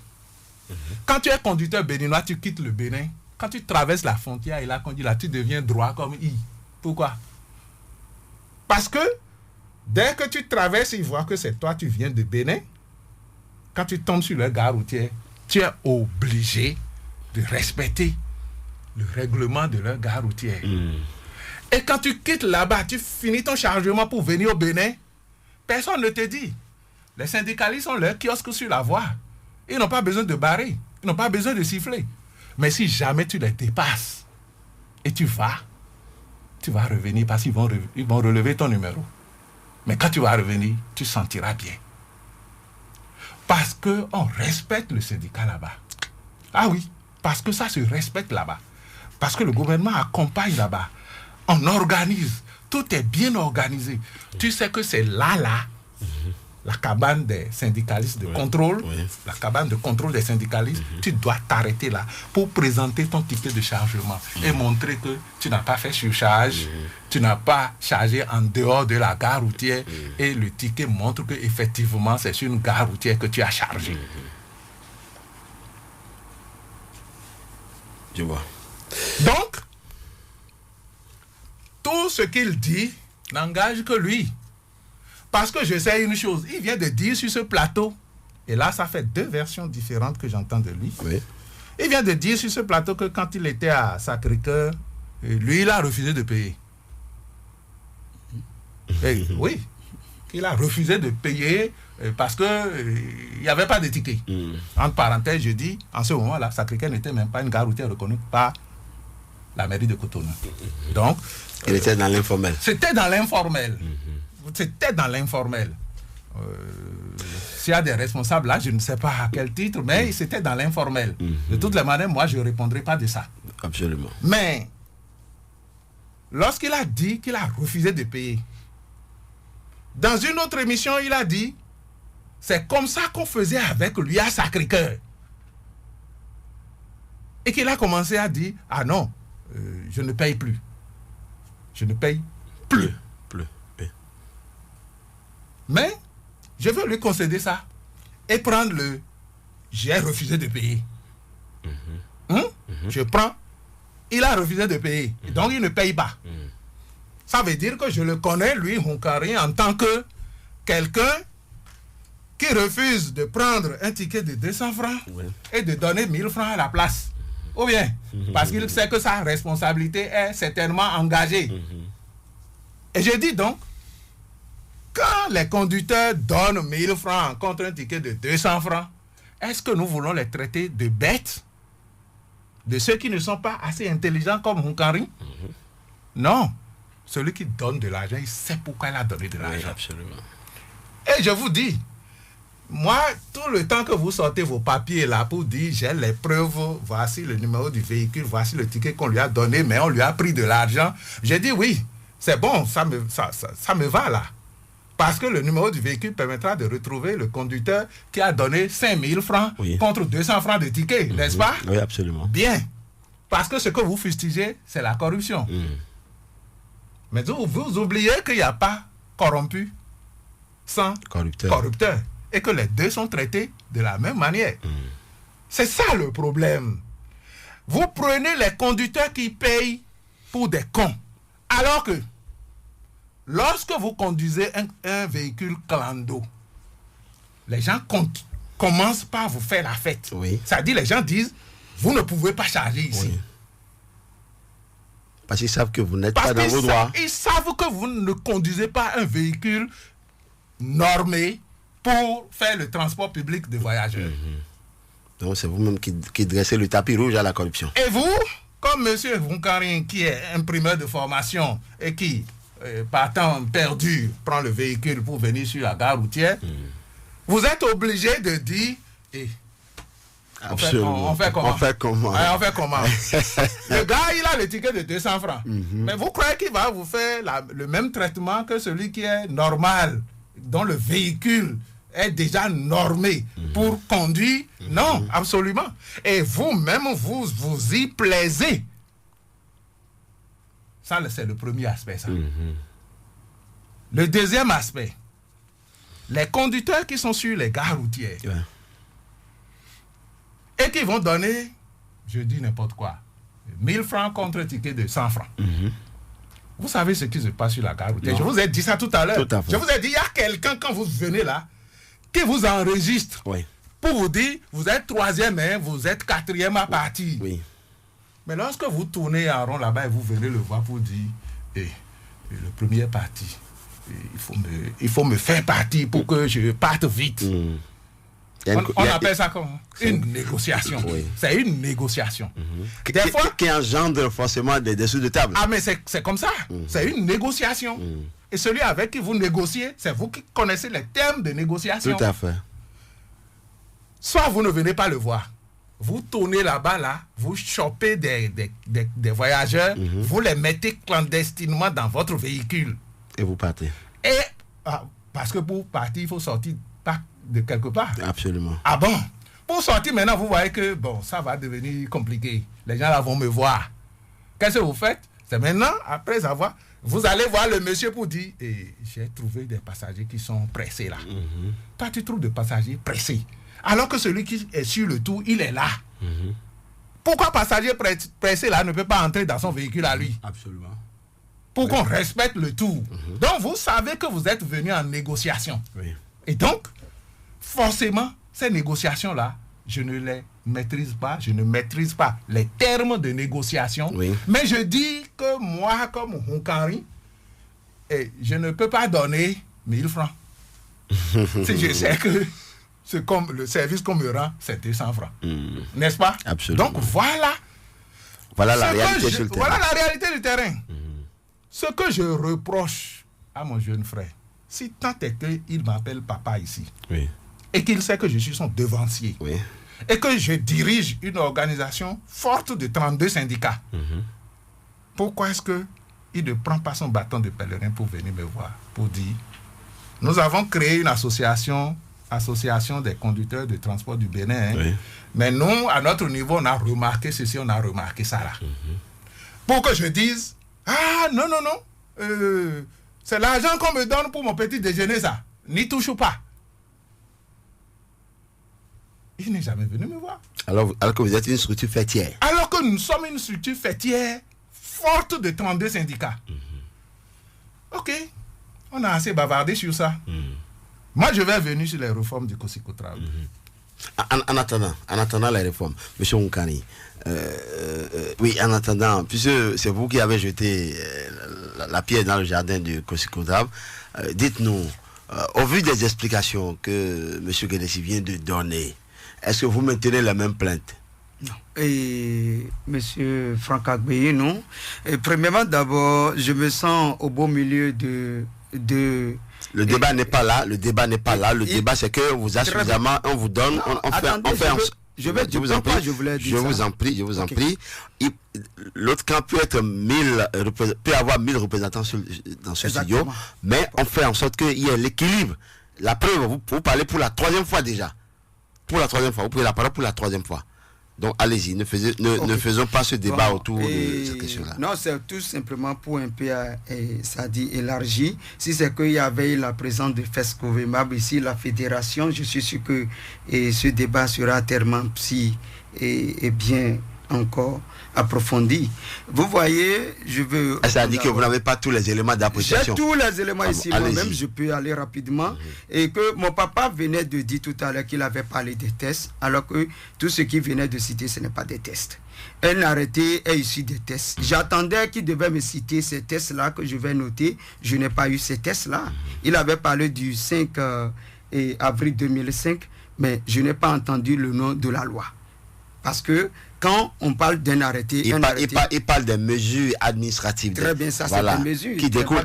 Quand tu es conducteur béninois, tu quittes le Bénin. Quand tu traverses la frontière et la conduis là, tu deviens droit comme I. Pourquoi? Parce que dès que tu traverses, ils voient que c'est toi, tu viens de Bénin. Quand tu tombes sur leur gare routière, tu es obligé de respecter le règlement de leur gare routière. Et quand tu quittes là-bas, tu finis ton chargement pour venir au Bénin, personne ne te dit. Les syndicalistes ont leur kiosque sur la voie. Ils n'ont pas besoin de barrer. Ils n'ont pas besoin de siffler. Mais si jamais tu les dépasses et tu vas revenir parce qu'ils vont relever ton numéro. Mais quand tu vas revenir, tu sentiras bien. Parce qu'on respecte le syndicat là-bas. Ah oui, parce que ça se respecte là-bas. Parce que le gouvernement accompagne là-bas. On organise. Tout est bien organisé. Tu sais que c'est là, la cabane des syndicalistes de contrôle, la cabane de contrôle des syndicalistes, tu dois t'arrêter là pour présenter ton ticket de chargement et montrer que tu n'as pas fait surcharge, tu n'as pas chargé en dehors de la gare routière et le ticket montre que effectivement c'est sur une gare routière que tu as chargé. Je vois. Donc, tout ce qu'il dit n'engage que lui. Parce que je sais une chose, il vient de dire sur ce plateau, et là ça fait 2 versions différentes que j'entends de lui. Oui. Il vient de dire sur ce plateau que quand il était à Sacré-Cœur, lui il a refusé de payer. Et, oui, il a refusé de payer parce qu'il n'y avait pas de ticket. Entre parenthèses, je dis, en ce moment-là, Sacré-Cœur n'était même pas une gare routière reconnue par la mairie de Cotonou. Donc, il était dans l'informel. C'était dans l'informel. C'était dans l'informel. S'il y a des responsables là, je ne sais pas à quel titre, mais c'était dans l'informel. De toutes les manières, moi, je ne répondrai pas de ça. Absolument. Mais, lorsqu'il a dit qu'il a refusé de payer, dans une autre émission, il a dit, c'est comme ça qu'on faisait avec lui à Sacré-Cœur. Et qu'il a commencé à dire, ah non, je ne paye plus. Je ne paye plus. Mais, je veux lui concéder ça et prendre le « j'ai refusé de payer ». Je prends, il a refusé de payer, donc il ne paye pas. Ça veut dire que je le connais, lui, Hunkari, en tant que quelqu'un qui refuse de prendre un ticket de 200 francs et de donner 1000 francs à la place. Ou bien, parce qu'il sait que sa responsabilité est certainement engagée. Et je dis donc, quand les conducteurs donnent 1000 francs contre un ticket de 200 francs, est-ce que nous voulons les traiter de bêtes? De ceux qui ne sont pas assez intelligents comme Hunkari? Non. Celui qui donne de l'argent, il sait pourquoi il a donné de l'argent. Oui, absolument. Et je vous dis, moi, tout le temps que vous sortez vos papiers là pour dire j'ai les preuves, voici le numéro du véhicule, voici le ticket qu'on lui a donné, mais on lui a pris de l'argent, j'ai dit oui, c'est bon, ça me va là. Parce que le numéro du véhicule permettra de retrouver le conducteur qui a donné 5000 francs contre 200 francs de ticket, n'est-ce pas? Oui, absolument. Bien. Parce que ce que vous fustigez, c'est la corruption. Mais vous oubliez qu'il n'y a pas corrompu sans corrupteur. Et que les deux sont traités de la même manière. C'est ça le problème. Vous prenez les conducteurs qui payent pour des cons. Alors que lorsque vous conduisez un véhicule clando, les gens commencent par vous faire la fête. C'est-à-dire les gens disent, vous ne pouvez pas charger ici. Parce qu'ils savent que vous n'êtes pas dans vos droits. Ils savent que vous ne conduisez pas un véhicule normé pour faire le transport public de voyageurs. Donc c'est vous-même qui dressez le tapis rouge à la corruption. Et vous, comme M. Hunkarin, qui est imprimeur de formation et qui, par temps perdu, prend le véhicule pour venir sur la gare routière, vous êtes obligé de dire... On fait comment? Le gars, il a le ticket de 200 francs. Mais vous croyez qu'il va vous faire le même traitement que celui qui est normal, dont le véhicule est déjà normé pour conduire? Non, absolument. Et vous-même, vous y plaisez. Ça, c'est le premier aspect, ça. Le deuxième aspect, les conducteurs qui sont sur les gares routières et qui vont donner, je dis n'importe quoi, 1000 francs contre un ticket de 100 francs. Vous savez ce qui se passe sur la gare routière. Je vous ai dit ça tout à l'heure. Je vous ai dit, il y a quelqu'un, quand vous venez là, qui vous enregistre pour vous dire, vous êtes 3e, vous être 4e à partir. Mais lorsque vous tournez en rond là-bas et vous venez le voir pour dire, le premier parti, il faut me faire partir pour que je parte vite. On appelle ça comment? Une négociation. C'est une négociation. Des fois, qui engendre forcément des dessous de table. Ah, mais c'est comme ça. C'est une négociation. Et celui avec qui vous négociez, c'est vous qui connaissez les termes de négociation. Tout à fait. Soit vous ne venez pas le voir. Vous tournez là-bas, là, vous chopez des voyageurs, vous les mettez clandestinement dans votre véhicule. Et vous partez. Et parce que pour partir, il faut sortir de quelque part. Absolument. Ah bon? Pour sortir maintenant, vous voyez que bon, ça va devenir compliqué. Les gens là vont me voir. Qu'est-ce que vous faites? C'est maintenant, après avoir, vous allez voir le monsieur pour dire, j'ai trouvé des passagers qui sont pressés là. Toi, tu trouves des passagers pressés. Alors que celui qui est sur le tour, il est là. Pourquoi passager pressé là ne peut pas entrer dans son véhicule à lui? Absolument. Pour qu'on respecte le tour. Donc, vous savez que vous êtes venu en négociation. Et donc, forcément, ces négociations-là, je ne les maîtrise pas, je ne maîtrise pas les termes de négociation. Mais je dis que moi, comme Hunkari, je ne peux pas donner 1000 francs. Si je sais que le service qu'on me rend, c'est 200 francs. N'est-ce pas? Absolument. Donc, voilà la réalité sur le terrain. Voilà la réalité du terrain. Ce que je reproche à mon jeune frère, si tant est qu'il m'appelle papa ici, et qu'il sait que je suis son devancier, et que je dirige une organisation forte de 32 syndicats, pourquoi est-ce qu'il ne prend pas son bâton de pèlerin pour venir me voir, pour dire, nous avons créé une association des conducteurs de transport du Bénin, mais nous, à notre niveau, on a remarqué ceci, on a remarqué ça là. Pour que je dise, ah non, c'est l'argent qu'on me donne pour mon petit déjeuner, ça. N'y touche pas. Il n'est jamais venu me voir. Alors que vous êtes une structure fêtière. Alors que nous sommes une structure fêtière forte de 32 syndicats. Ok, on a assez bavardé sur ça. Moi, je vais venir sur les réformes du Kosikotrab. En attendant les réformes, M. Hunkari, en attendant, puisque c'est vous qui avez jeté la pierre dans le jardin du Kosikotrab, dites-nous, au vu des explications que M. Guédessi vient de donner, est-ce que vous maintenez la même plainte? Non. Et M. Franck Agbeye, non. Et premièrement, d'abord, je me sens au beau milieu de le débat n'est pas là. Le débat, c'est que vous a suffisamment, on vous donne, on fait. Je vous en prie. L'autre camp peut avoir 1000 représentants dans ce studio, mais on fait en sorte qu'il y ait l'équilibre. La preuve, vous parlez pour la 3e fois déjà. Vous prenez la parole pour la 3e fois. Donc allez-y, ne faisons pas ce débat autour de cette question-là. Non, c'est tout simplement pour un peu, ça dit élargi. Si c'est qu'il y avait la présence de FESCOVEMAB ici, la fédération, je suis sûr que ce débat sera tellement et bien encore approfondi. Vous voyez, je veux... Ça dit que vous n'avez pas tous les éléments d'appréciation. J'ai tous les éléments ici, moi-même, je peux aller rapidement. Et que mon papa venait de dire tout à l'heure qu'il avait parlé des tests, alors que tout ce qu'il venait de citer, ce n'est pas des tests. Un arrêté est issu des tests. J'attendais qu'il devait me citer ces tests-là que je vais noter. Je n'ai pas eu ces tests-là. Il avait parlé du 5 avril 2005, mais je n'ai pas entendu le nom de la loi. Parce que quand on parle d'un arrêté... Il parle des mesures administratives. Très bien, ça c'est des mesures. Qui découlent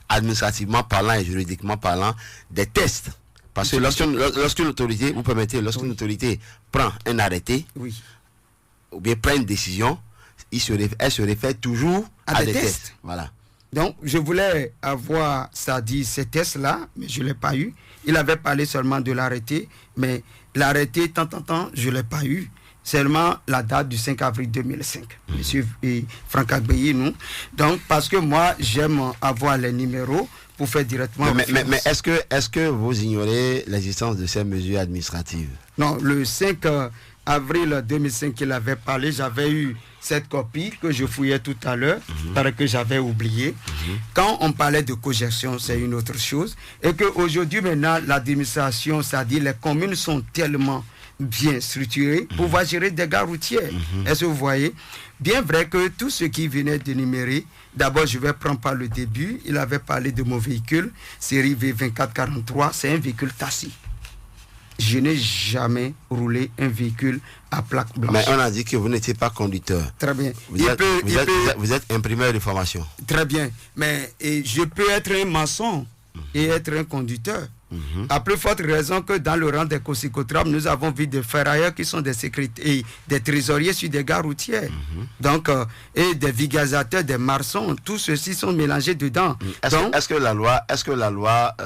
administrativement parlant et juridiquement parlant des tests. Parce que lorsqu'une autorité, vous permettez, lorsqu'une autorité prend un arrêté, ou bien prend une décision, elle se réfère toujours à des tests. Voilà. Donc, je voulais avoir, ça dit, ces tests-là, mais je ne l'ai pas eu. Il avait parlé seulement de l'arrêté, mais l'arrêté, tant, je ne l'ai pas eu. seulement la date du 5 avril 2005. Monsieur Franck Agbéi, nous. Donc, parce que moi, j'aime avoir les numéros pour faire directement... Mais est-ce que vous ignorez l'existence de ces mesures administratives? Non, le 5 avril 2005 qu'il avait parlé, j'avais eu cette copie que je fouillais tout à l'heure, parce que j'avais oublié. Quand on parlait de cogestion, c'est une autre chose. Et qu'aujourd'hui, maintenant, l'administration, c'est-à-dire les communes sont tellement bien structurées pour pouvoir gérer des gares routières. Est-ce que vous voyez? Bien vrai que tout ce qui venait d'énumérer, d'abord je vais prendre par le début, il avait parlé de mon véhicule, série V2443, c'est un véhicule taxi. Je n'ai jamais roulé un véhicule à plaque blanche. Mais on a dit que vous n'étiez pas conducteur. Très bien. Vous êtes imprimeur de formation. Très bien. Mais je peux être un maçon et être un conducteur. À plus forte raison que dans le rang des Kosikotrab, nous avons vu des ferrailleurs qui sont des secrétaires et des trésoriers sur des gares routières. Donc, et des vigazateurs, des maçons, tous ceux-ci sont mélangés dedans. Est-ce que la loi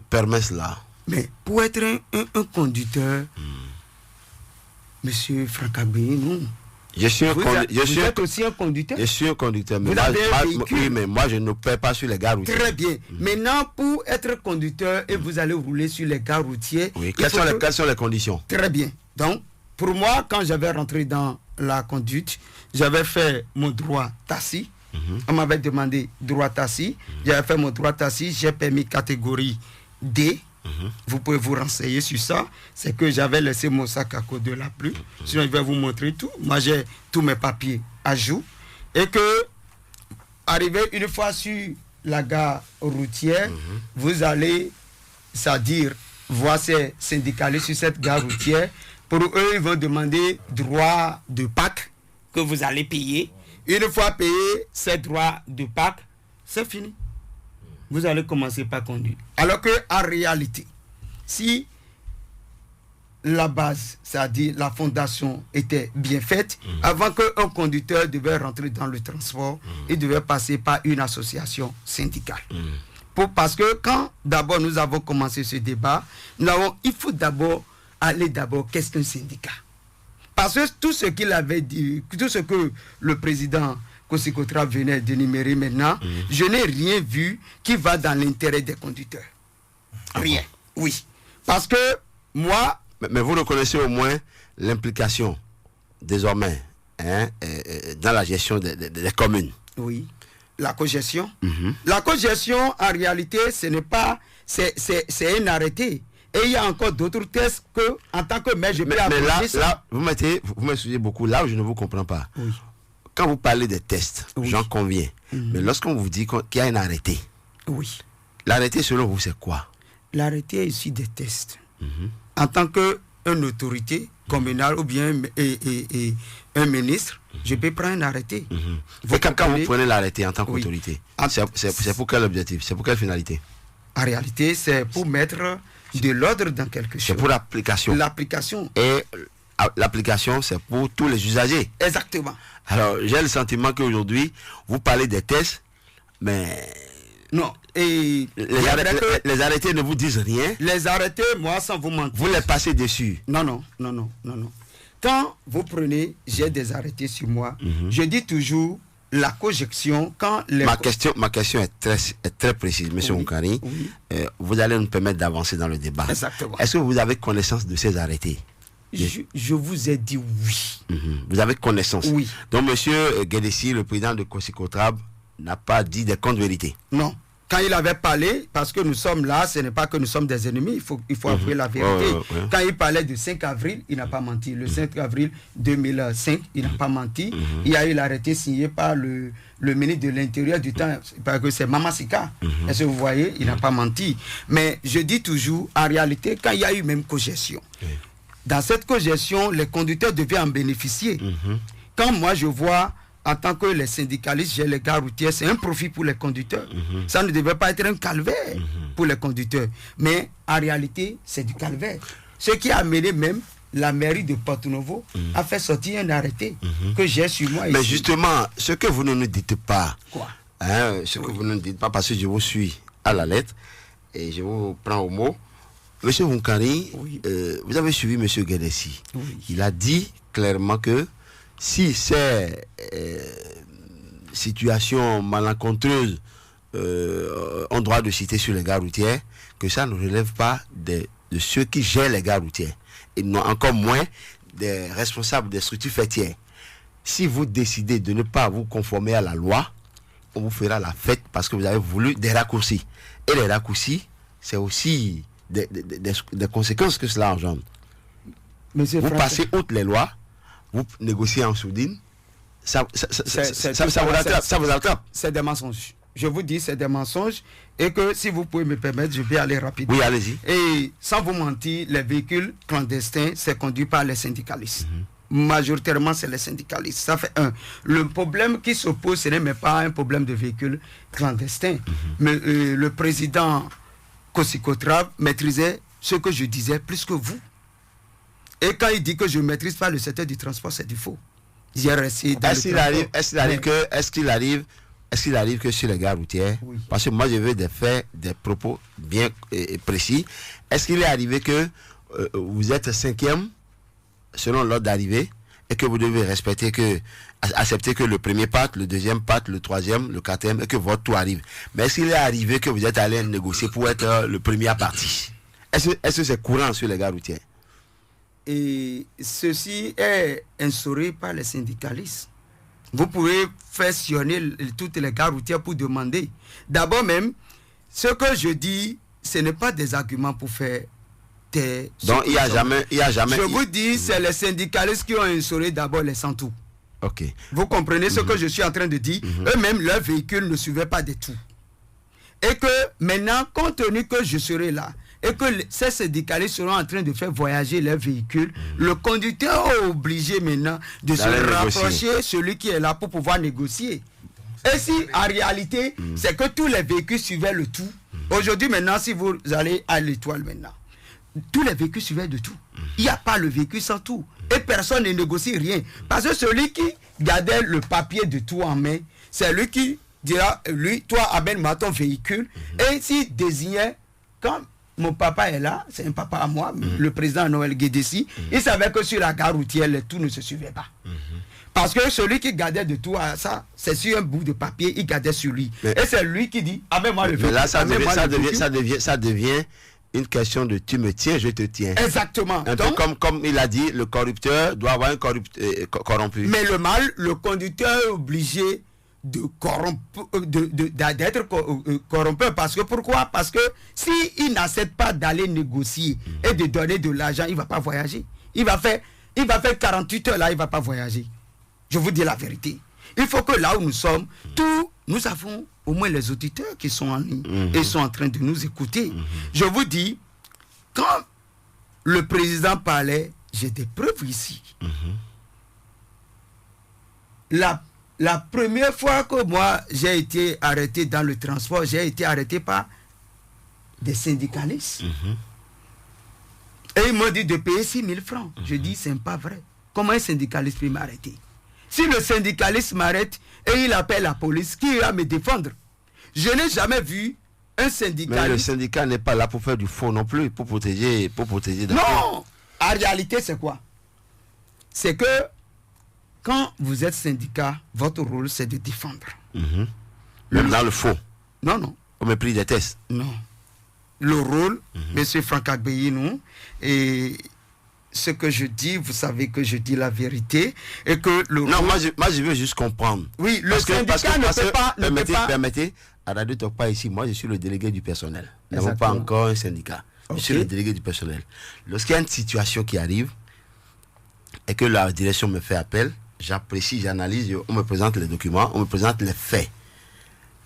permet cela? Mais pour être un conducteur, Monsieur Franck Agbéi, non. Vous êtes aussi un conducteur? Je suis un conducteur, mais moi je ne paie pas sur les gares routières. Très bien. Maintenant, pour être conducteur et vous allez rouler sur les gares routières... Oui. Quelles sont les conditions? Très bien. Donc, pour moi, quand j'avais rentré dans la conduite, j'avais fait mon droit taxi. On m'avait demandé droit taxi. J'avais fait mon droit taxi. J'ai permis catégorie D. Vous pouvez vous renseigner sur ça. C'est que j'avais laissé mon sac à côté de la pluie. Sinon, je vais vous montrer tout. Moi, j'ai tous mes papiers à jour. Et que, arrivé une fois sur la gare routière, vous allez, c'est-à-dire, voir ces syndicalistes sur cette gare routière. Pour eux, ils vont demander droit de Pâques que vous allez payer. Une fois payé ces droits de Pâques, c'est fini. Vous allez commencer par conduire. Alors qu'en réalité, si la base, c'est-à-dire la fondation était bien faite, avant qu'un conducteur devait rentrer dans le transport, il devait passer par une association syndicale. Parce que quand d'abord nous avons commencé ce débat, il faut d'abord aller qu'est-ce qu'un syndicat? Parce que tout ce qu'il avait dit, tout ce que le président Kosikotrab venait d'énumérer maintenant, je n'ai rien vu qui va dans l'intérêt des conducteurs. Rien. Oui. Parce que moi... Mais vous reconnaissez au moins l'implication, désormais, dans la gestion des communes. Oui. La cogestion. La cogestion, en réalité, ce n'est pas... C'est un arrêté. Et il y a encore d'autres tests que, en tant que maire, je peux avoir. Mais là, vous me suivez beaucoup. Là où je ne vous comprends pas. Oui. Quand vous parlez des tests, j'en conviens. Mais lorsqu'on vous dit qu'il y a un arrêté, l'arrêté selon vous c'est quoi? L'arrêté est issu des tests. En tant qu'une autorité communale ou bien un ministre, je peux prendre un arrêté. Quand vous prenez l'arrêté en tant qu'autorité, c'est pour quel objectif? C'est pour quelle finalité? En réalité, c'est pour mettre de l'ordre dans quelque chose. C'est pour l'application. L'application. Et l'application, c'est pour tous les usagers. Exactement. Alors, j'ai le sentiment qu'aujourd'hui, vous parlez des tests, mais... Non. Et les arrêtés ne vous disent rien. Les arrêtés, moi, sans vous mentir... Vous les passez dessus. Non. Quand vous prenez, j'ai des arrêtés sur moi, je dis toujours la cogestion, quand... Ma question est très précise, M. Moukari. Vous allez nous permettre d'avancer dans le débat. Exactement. Est-ce que vous avez connaissance de ces arrêtés? Je vous ai dit oui. Vous avez connaissance? Oui. Donc, M. Guédessi, le président de Kosikotrab, n'a pas dit des contre-vérités? Non. Quand il avait parlé, parce que nous sommes là, ce n'est pas que nous sommes des ennemis, il faut avouer la vérité. Quand il parlait du 5 avril, il n'a pas menti. Le 5 avril 2005, il n'a pas menti. Il y a eu l'arrêté signé par le ministre de l'Intérieur du temps, parce que c'est Mamasika. Est-ce que vous voyez? Il n'a pas menti. Mais je dis toujours, en réalité, quand il y a eu même cogestion, dans cette cogestion, les conducteurs devaient en bénéficier. Quand moi je vois, en tant que les syndicalistes, j'ai les gares routières, c'est un profit pour les conducteurs. Ça ne devait pas être un calvaire pour les conducteurs. Mais en réalité, c'est du calvaire. Ce qui a amené même la mairie de Porto-Novo a fait sortir un arrêté que j'ai sur moi. Mais justement, ce que vous ne nous dites pas, quoi? Ce que vous ne nous dites pas, parce que je vous suis à la lettre et je vous prends au mot. Monsieur Vunkari, Oui. vous avez suivi Monsieur Guedessi. Oui. Il a dit clairement que si ces situations malencontreuses ont droit de citer sur les gares routières, que ça ne relève pas de ceux qui gèrent les gares routières, et non encore moins des responsables des structures fêtières. Si vous décidez de ne pas vous conformer à la loi, on vous fera la fête parce que vous avez voulu des raccourcis. Et les raccourcis, c'est aussi des conséquences que cela engendre. Monsieur Vous François, passez outre les lois, vous négociez en sourdine, ça vous attrape. c'est des mensonges. Je vous dis, c'est des mensonges. Et que si vous pouvez me permettre, je vais aller rapidement. Oui, allez-y. Et sans vous mentir, les véhicules clandestins, c'est conduit par les syndicalistes. Majoritairement, c'est les syndicalistes. Ça fait un. Le problème qui se pose, ce n'est même pas un problème de véhicules clandestins. Mais le président Kosikotrab maîtrisait ce que je disais plus que vous. Et quand il dit que je ne maîtrise pas le secteur du transport, c'est du faux. J'ai resté dans Est-ce qu'il arrive que sur les gares routières, Oui. parce que moi je veux des propos bien précis, est-ce qu'il est arrivé que vous êtes 5e selon l'ordre d'arrivée et que vous devez accepter que le premier parte, le deuxième parte, le troisième, le quatrième et que votre tour arrive. Mais est-ce qu'il est arrivé que vous êtes allé négocier pour être le premier à partir? Est-ce que c'est courant sur les gares routières? Et ceci est instauré par les syndicalistes. Vous pouvez faire sillonner toutes les gares routières pour demander. D'abord même, ce que je dis, ce n'est pas des arguments pour faire taire. Donc il n'y a jamais. Je vous dis, c'est les syndicalistes qui ont instauré d'abord les sans-tout. Ok. Vous comprenez ce que je suis en train de dire? Eux-mêmes, leurs véhicules ne suivaient pas des tout. Et que maintenant, compte tenu que je serai là, et que ces syndicalistes seront en train de faire voyager leurs véhicules, le conducteur est obligé maintenant de se rapprocher celui qui est là pour pouvoir négocier. Et si en réalité, c'est que tous les véhicules suivaient le tout. Aujourd'hui maintenant, si vous allez à l'Étoile maintenant, tous les véhicules suivaient de tout. Il n'y a pas le véhicule sans tout. Et personne ne négocie rien. Parce que celui qui gardait le papier de tout en main, c'est lui qui dira, lui, toi, amène-moi ton véhicule. Et s'il désignait, quand mon papa est là, c'est un papa à moi, le président Noël Guedessi, il savait que sur la gare routière, les tout ne se suivait pas. Parce que celui qui gardait de tout à ça, c'est sur un bout de papier, il gardait sur lui. Et c'est lui qui dit, amène-moi le véhicule. Mais là, ça devient une question de tu me tiens, je te tiens. Exactement. Un peu comme il a dit, le corrupteur doit avoir un corrompu. Mais le conducteur est obligé d'être corrompu. Parce que pourquoi? Parce que s'il n'accepte pas d'aller négocier et de donner de l'argent, il ne va pas voyager. Il va faire 48 heures là, il ne va pas voyager. Je vous dis la vérité. Il faut que là où nous sommes, nous avons au moins les auditeurs qui sont en ligne et sont en train de nous écouter. Je vous dis, quand le président parlait, j'ai des preuves ici. La première fois que moi j'ai été arrêté dans le transport, j'ai été arrêté par des syndicalistes. Et ils m'ont dit de payer 6 000 francs. Je dis, c'est pas vrai. Comment un syndicaliste peut m'arrêter? Si le syndicaliste m'arrête et il appelle la police, qui ira me défendre? Je n'ai jamais vu un syndicaliste. Mais le syndicat n'est pas là pour faire du faux non plus, pour protéger. Non! En réalité, c'est quoi? C'est que quand vous êtes syndicat, votre rôle, c'est de défendre. Même dans le faux. Non. Au mépris des tests. Non. Le rôle, M. Franck Agbeyino, et ce que je dis, vous savez que je dis la vérité, et que le Non, rôle... moi je veux juste comprendre. Oui, le syndicat ne peut pas... Permettez, à Radio Talk pas ici, moi je suis le délégué du personnel. Nous n'avons pas Exactement. encore un syndicat. Je suis le délégué du personnel. Lorsqu'il y a une situation qui arrive, et que la direction me fait appel, j'apprécie, j'analyse, on me présente les documents, on me présente les faits.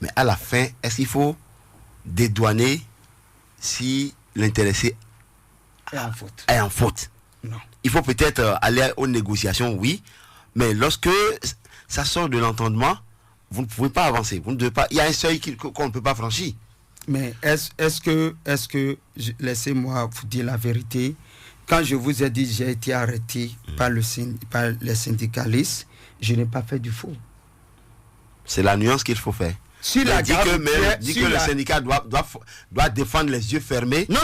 Mais à la fin, est-ce qu'il faut dédouaner si l'intéressé est en faute? Non. Il faut peut-être aller aux négociations, oui, mais lorsque ça sort de l'entendement, vous ne pouvez pas avancer. Vous ne devez pas. Il y a un seuil qu'on ne peut pas franchir. Mais est-ce que laissez-moi vous dire la vérité. Quand je vous ai dit j'ai été arrêté par les syndicalistes, je n'ai pas fait du faux. C'est la nuance qu'il faut faire. Sur la dit gare routière, dit que le syndicat doit défendre les yeux fermés. Non,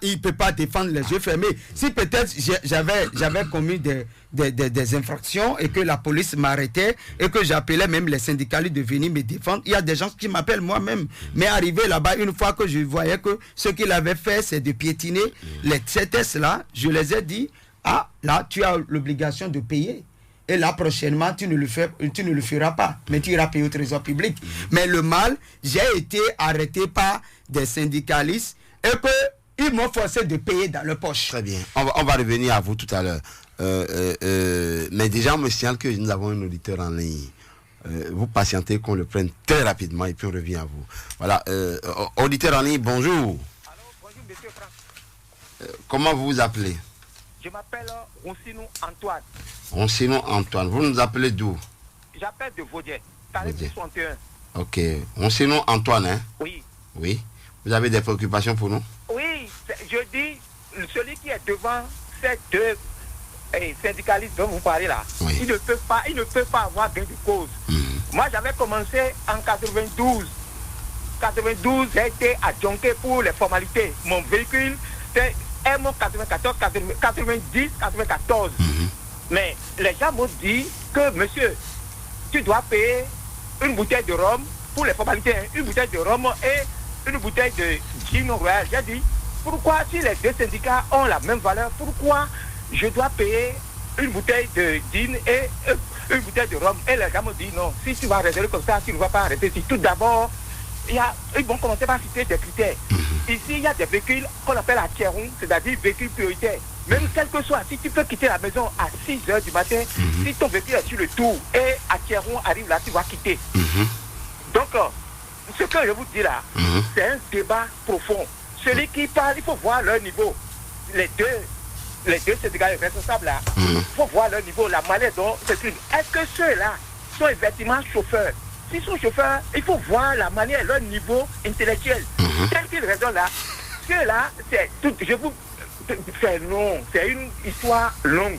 il peut pas défendre les yeux fermés. Si peut-être j'avais commis des infractions et que la police m'arrêtait et que j'appelais même les syndicalistes de venir me défendre, il y a des gens qui m'appellent moi-même. Mais arrivé là-bas, une fois que je voyais que ce qu'il avait fait, c'est de piétiner ces tests-là, je les ai dit, ah, là, tu as l'obligation de payer. Et là, prochainement, tu ne le feras pas. Mais tu iras payer au trésor public. Mais le mal, j'ai été arrêté par des syndicalistes et qu'ils m'ont forcé de payer dans leur poche. Très bien. On va revenir à vous tout à l'heure. Mais déjà, on me signale que nous avons un auditeur en ligne. Vous patientez qu'on le prenne très rapidement et puis on revient à vous. Voilà. Auditeur en ligne, bonjour. Alors, bonjour, monsieur Franck. Comment vous vous appelez? Je m'appelle Roncinou Antoine. Roncinou Antoine. Vous nous appelez d'où? J'appelle de Vaudier, Paris 61. Ok. Roncinou Antoine, hein? Oui. Oui. Vous avez des préoccupations pour nous? Oui, je dis, celui qui est devant ces deux syndicalistes dont vous parlez là, oui. il ne peut pas avoir gain de cause. Moi, j'avais commencé en 92. 92, j'ai été adjoncté pour les formalités. Mon véhicule, c'est M94, 90, 94. Mais les gens m'ont dit que, monsieur, tu dois payer une bouteille de rhum pour les formalités, une bouteille de rhum et une bouteille de gin royal. J'ai dit, pourquoi, si les deux syndicats ont la même valeur, pourquoi je dois payer une bouteille de gin et une bouteille de rhum? Et les gens m'ont dit, non, si tu vas arrêter comme ça, tu ne vas pas arrêter. Si tout d'abord, ils vont commencer par citer des critères. Ici, il y a des véhicules qu'on appelle à Tcheron, c'est-à-dire véhicules prioritaires. Même quel que soit, si tu peux quitter la maison à 6 h du matin, si ton véhicule est sur le tour et à Tcheron arrive là, tu vas quitter. Donc, ce que je vous dis là, c'est un débat profond. Celui qui parle, il faut voir leur niveau. Les deux syndicats responsables là, il faut voir leur niveau, la manière dont c'est une. Est-ce que ceux-là sont effectivement chauffeurs? S'ils sont chauffeurs, il faut voir la manière, leur niveau intellectuel. Tel qu'ils raisonnent là, ceux-là, c'est tout. C'est long, c'est une histoire longue.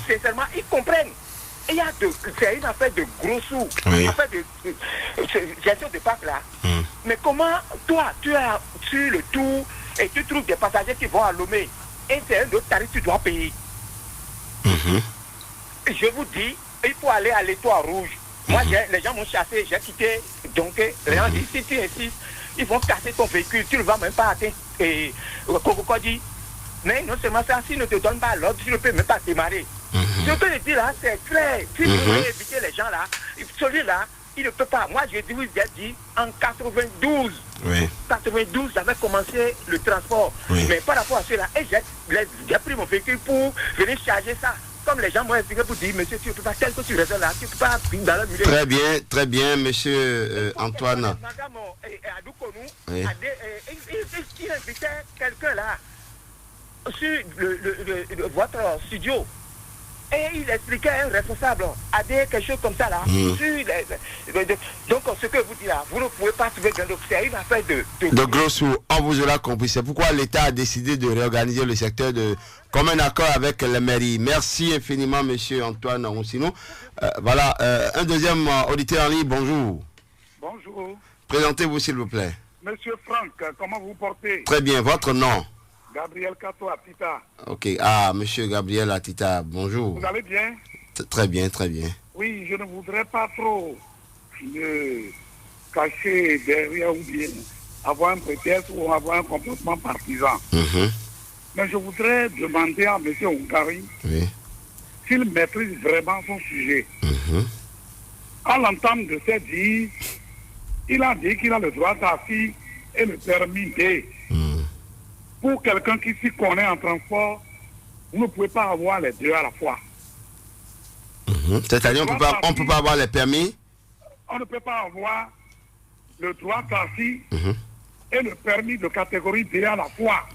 C'est seulement, ils comprennent. C'est une affaire de gros sous, une affaire de gestion de parc là. Mais comment, toi, tu as sur le tour et tu trouves des passagers qui vont à Lomé et c'est un autre tarif que tu dois payer. Je vous dis, il faut aller à l'Étoile Rouge. Moi, les gens m'ont chassé, j'ai quitté. Donc, les gens disent, si tu insistes, ils vont casser ton véhicule, tu ne vas même pas atteindre Kokokodi. Mais non seulement ça, s'ils ne te donnent pas l'ordre, tu ne peux même pas démarrer. Ce que je dis là, c'est clair. Si vous voulez éviter les gens là, celui-là, il ne peut pas. Moi, j'ai dit en 92. 92, j'avais commencé le transport. Mais par rapport à cela, j'ai pris mon véhicule pour venir charger ça. Comme les gens m'ont expliqué pour dire, monsieur, tu ne peux pas, tel que tu raisonnes là, tu ne peux pas dans le milieu. Très bien, monsieur Antoine. Madame Adoukonou, il invitait quelqu'un là, sur votre studio. Et il expliquait à un responsable à dire quelque chose comme ça là. Donc ce que vous dites là, vous ne pouvez pas trouver de c'est une affaire de gros sous. On vous aura compris. C'est pourquoi l'État a décidé de réorganiser le secteur comme un accord avec les mairies. Merci infiniment, monsieur Antoine Roncinou. Voilà, un deuxième auditeur en ligne, bonjour. Bonjour. Présentez-vous s'il vous plaît. Monsieur Franck, comment vous portez? Très bien, votre nom? Gabriel Kato Atita. Ok, monsieur Gabriel Atita, bonjour. Vous allez bien? Très bien, très bien. Oui, je ne voudrais pas trop me cacher derrière ou bien avoir un prétexte ou avoir un comportement partisan. Mais je voudrais demander à M. Oungari s'il maîtrise vraiment son sujet. À l'entame de cette vie, il a dit qu'il a le droit d'assis et le permis D. Pour quelqu'un qui s'y connaît en transport, vous ne pouvez pas avoir les deux à la fois. C'est-à-dire on ne peut pas avoir les permis? On ne peut pas avoir le droit d'assis et le permis de catégorie D à la fois.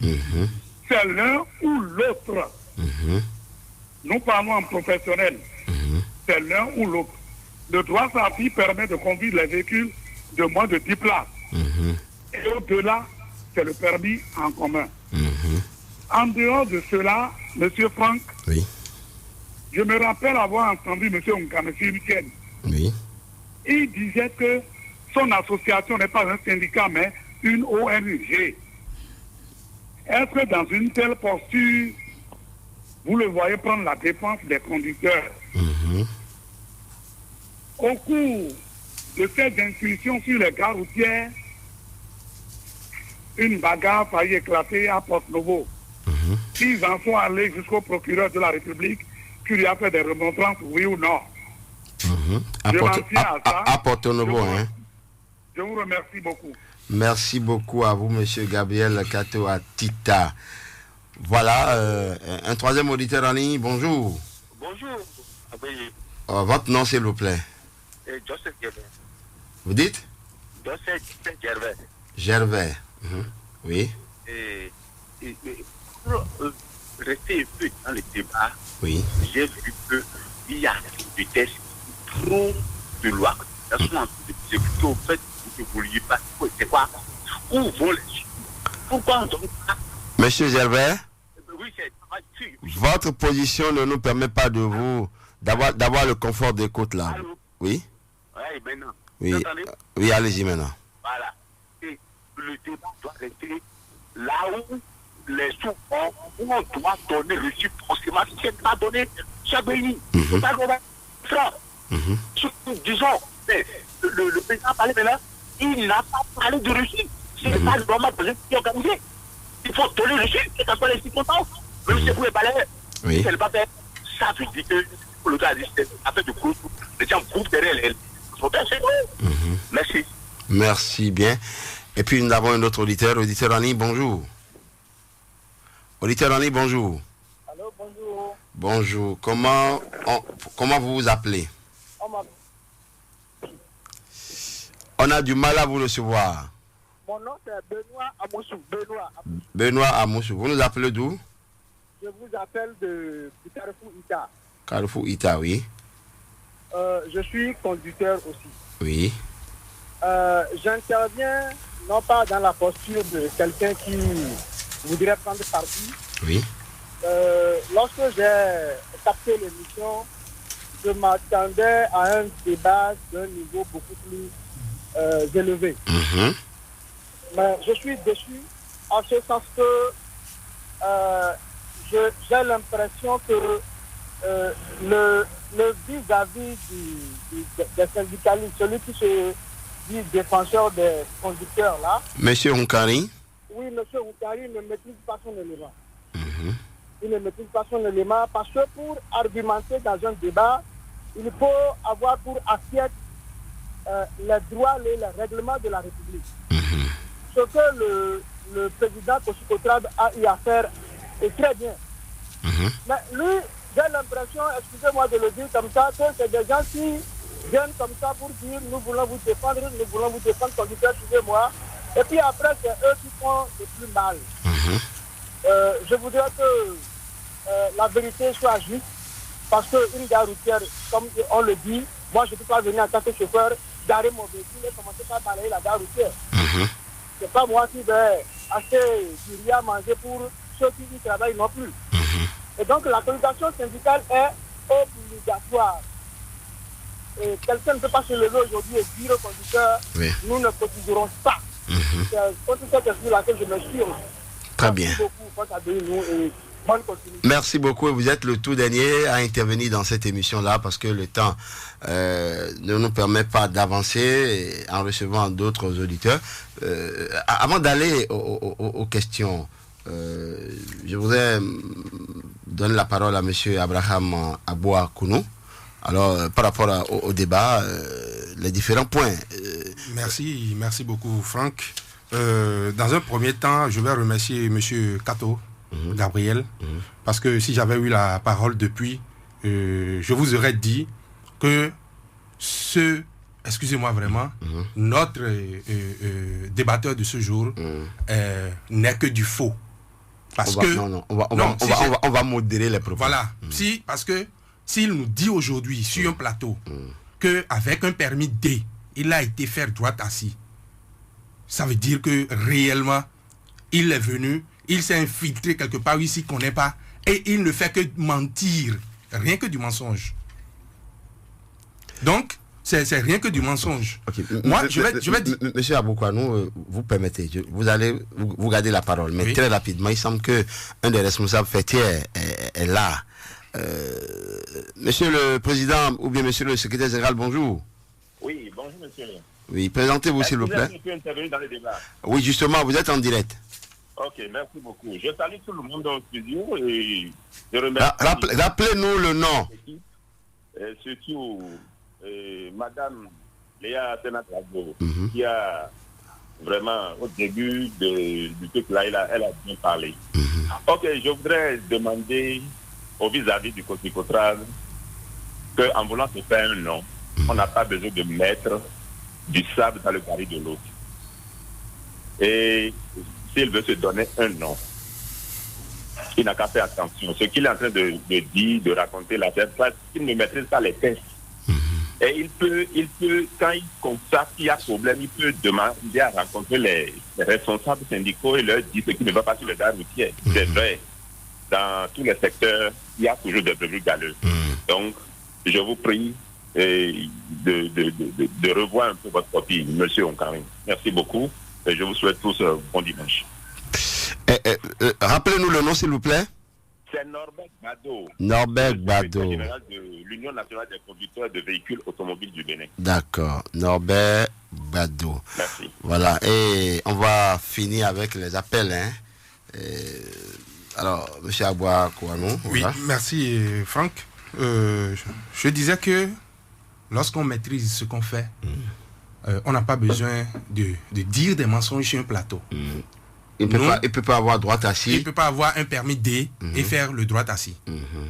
C'est l'un ou l'autre. Nous parlons en professionnel. C'est l'un ou l'autre. Le droit d'assis permet de conduire les véhicules de moins de 10 places. Et au-delà, c'est le permis en commun. En dehors de cela, M. Franck, je me rappelle avoir entendu M. Nkamesi Weekend. Il disait que son association n'est pas un syndicat, mais une ONG. Être dans une telle posture, vous le voyez prendre la défense des conducteurs. Au cours de cette incursion sur les gares routières, une bagarre a failli éclater à Porte-Novo. Ils en sont allés jusqu'au procureur de la République qui lui a fait des remontrances, oui ou non. À Porte-Novo, hein. Je vous remercie beaucoup. Merci beaucoup à vous, monsieur Gabriel Kato Atita. Voilà, un troisième auditeur en ligne, bonjour. Bonjour. Votre nom, s'il vous plaît. Joseph Gervais. Vous dites? Joseph Gervais. Gervais. Oui. Pour rester un peu dans le débat, oui. J'ai vu qu'il y a des tests trop de loi qui sont en train de s'exécuter au fait que vous ne vouliez pas. C'est quoi? Où vont les gens? Pourquoi on donne pas? Monsieur Gervais, oui, c'est votre position ne nous permet pas de vous d'avoir le confort d'écoute là. Allô? Oui. Oui, maintenant. Oui, oui, allez-y maintenant. Voilà. Et le débat doit rester là où les sous où on doit donner réciproquement. Si c'est pas donné, chaque pays. Pas donné. Disons, le président a parlé maintenant, il n'a pas parlé de Russie. Ce n'est pas le moment de qui organisé. Il faut donner Russie, et ça soit les circonstances. Même si vous ne parlez pas, si ce n'est pas fait, ça veut dire que pour le cas affaire de groupe, les gens groupent derrière les. Merci. Merci bien. Et puis nous avons un autre auditeur en ligne, bonjour. Auditeur en ligne, bonjour. Allô, bonjour. Bonjour. Comment vous vous appelez? On a du mal à vous recevoir. Mon nom c'est Benoît Amoussou. Benoît Amoussou. Vous nous appelez d'où? Je vous appelle de Carrefour Ita. Carrefour Ita, oui. Je suis conducteur aussi. Oui. J'interviens non pas dans la posture de quelqu'un qui voudrait prendre parti. Oui. Lorsque j'ai capté l'émission, je m'attendais à un débat d'un niveau beaucoup plus élevé. Mais je suis déçu en ce sens que j'ai l'impression que le vis-à-vis des syndicalistes, celui qui se dit défenseur des conducteurs là. Monsieur Hunkari? Oui, monsieur Hunkari ne maîtrise pas son élément. Il ne maîtrise pas son élément parce que pour argumenter dans un débat, il faut avoir pour assiette les droits et les règlements de la République. Ce que le président Kosikotrab a eu à faire est très bien. Mais lui, j'ai l'impression, excusez-moi de le dire comme ça, que c'est des gens qui viennent comme ça pour dire nous voulons vous défendre, conducteur, suivez-moi. Et puis après, c'est eux qui font le plus mal. Je voudrais que la vérité soit juste, parce qu'une gare routière, comme on le dit, moi je ne peux pas venir en tant que chauffeur, garer mon véhicule et commencer par balayer la gare routière. C'est pas moi qui vais acheter du riz à manger pour ceux qui y travaillent non plus. Et donc la cotisation syndicale est obligatoire. Et quelqu'un ne peut pas se lever aujourd'hui et dire au conducteur, nous ne cotiserons pas. C'est contre cette esprit-là que je me suis. Très bien. Merci beaucoup. Vous êtes le tout dernier à intervenir dans cette émission-là parce que le temps ne nous permet pas d'avancer en recevant d'autres auditeurs. Avant d'aller aux questions, je voudrais donner la parole à M. Abraham Aboua Kounou. Alors, par rapport au débat, les différents points. Merci beaucoup, Franck. Dans un premier temps, je vais remercier M. Kato, Gabriel, parce que si j'avais eu la parole depuis, je vous aurais dit que excusez-moi vraiment, notre débatteur de ce jour n'est que du faux. Parce on va modérer les propos. Voilà, parce que s'il nous dit aujourd'hui sur un plateau qu'avec un permis D, il a été faire droite assis, ça veut dire que réellement, il est venu, il s'est infiltré quelque part ici qu'on n'est pas, et il ne fait que mentir, rien que du mensonge. Donc, C'est rien que du mensonge. Okay. Moi, je vais dire... Monsieur Aboukouanou, vous permettez, vous allez vous garder la parole, mais très rapidement, il semble qu'un des responsables fêtiers est là. Monsieur le Président, ou bien Monsieur le Secrétaire Général, bonjour. Oui, bonjour monsieur. Oui, présentez-vous s'il vous plaît. Vous êtes intervenu dans le débat. Oui, justement, vous êtes en direct. Ok, merci beaucoup. Je salue tout le monde dans le studio et je remercie... Rappelez-nous le nom. Surtout Madame Léa Sénatrago, qui a vraiment, au début du truc là, elle a bien parlé. Ok, je voudrais demander au vis-à-vis du Coticotrave qu'en voulant se faire un nom, on n'a pas besoin de mettre du sable dans le carré de l'autre. Et s'il veut se donner un nom, il n'a qu'à faire attention. Ce qu'il est en train de dire, de raconter là, c'est parce qu'il ne maîtrise pas les tests. Et il peut, quand il constate qu'il y a problème, il peut demander à rencontrer les responsables syndicaux et leur dire ce qui ne va pas sur le gare routier. C'est vrai. Dans tous les secteurs, il y a toujours des brebis galeux. Donc, je vous prie de revoir un peu votre copie, monsieur Onkarin. Merci beaucoup et je vous souhaite tous un bon dimanche. Rappelez-nous le nom, s'il vous plaît. C'est Norbert Bado. Norbert Bado. Général de l'Union nationale des conducteurs de véhicules automobiles du Bénin. D'accord. Norbert Bado. Merci. Voilà. Et on va finir avec les appels. Alors, M. Aboukouanou. Oui, voilà. Merci Franck. Je disais que lorsqu'on maîtrise ce qu'on fait, on n'a pas besoin de dire des mensonges sur un plateau. Il ne peut pas avoir droit assis. Il ne peut pas avoir un permis D et faire le droit assis.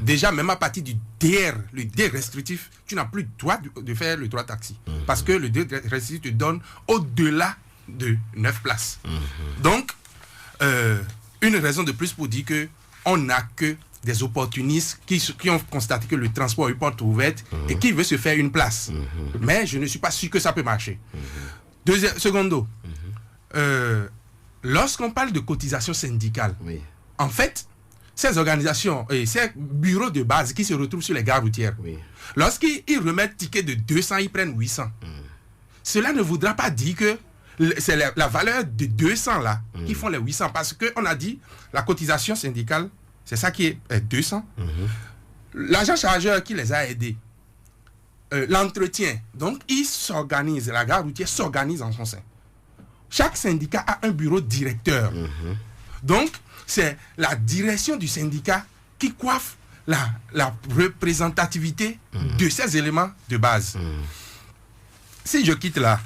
Déjà, même à partir du DR, le D restrictif, tu n'as plus le droit de faire le droit assis. Parce que le D restrictif te donne au-delà de 9 places. Donc, une raison de plus pour dire qu'on n'a que des opportunistes qui ont constaté que le transport est porte ouverte et qui veut se faire une place. Mais je ne suis pas sûr que ça peut marcher. Secondo. Lorsqu'on parle de cotisation syndicale, en fait, ces organisations et ces bureaux de base qui se retrouvent sur les gares routières, lorsqu'ils remettent ticket de 200, ils prennent 800. Cela ne voudra pas dire que c'est la valeur de 200 là qui font les 800. Parce qu'on a dit, la cotisation syndicale, c'est ça qui est 200. L'agent chargeur qui les a aidés, l'entretien, donc ils s'organisent, la gare routière s'organise en son sein. Chaque syndicat a un bureau directeur. Donc, c'est la direction du syndicat qui coiffe la représentativité de ces éléments de base. Si je quitte là,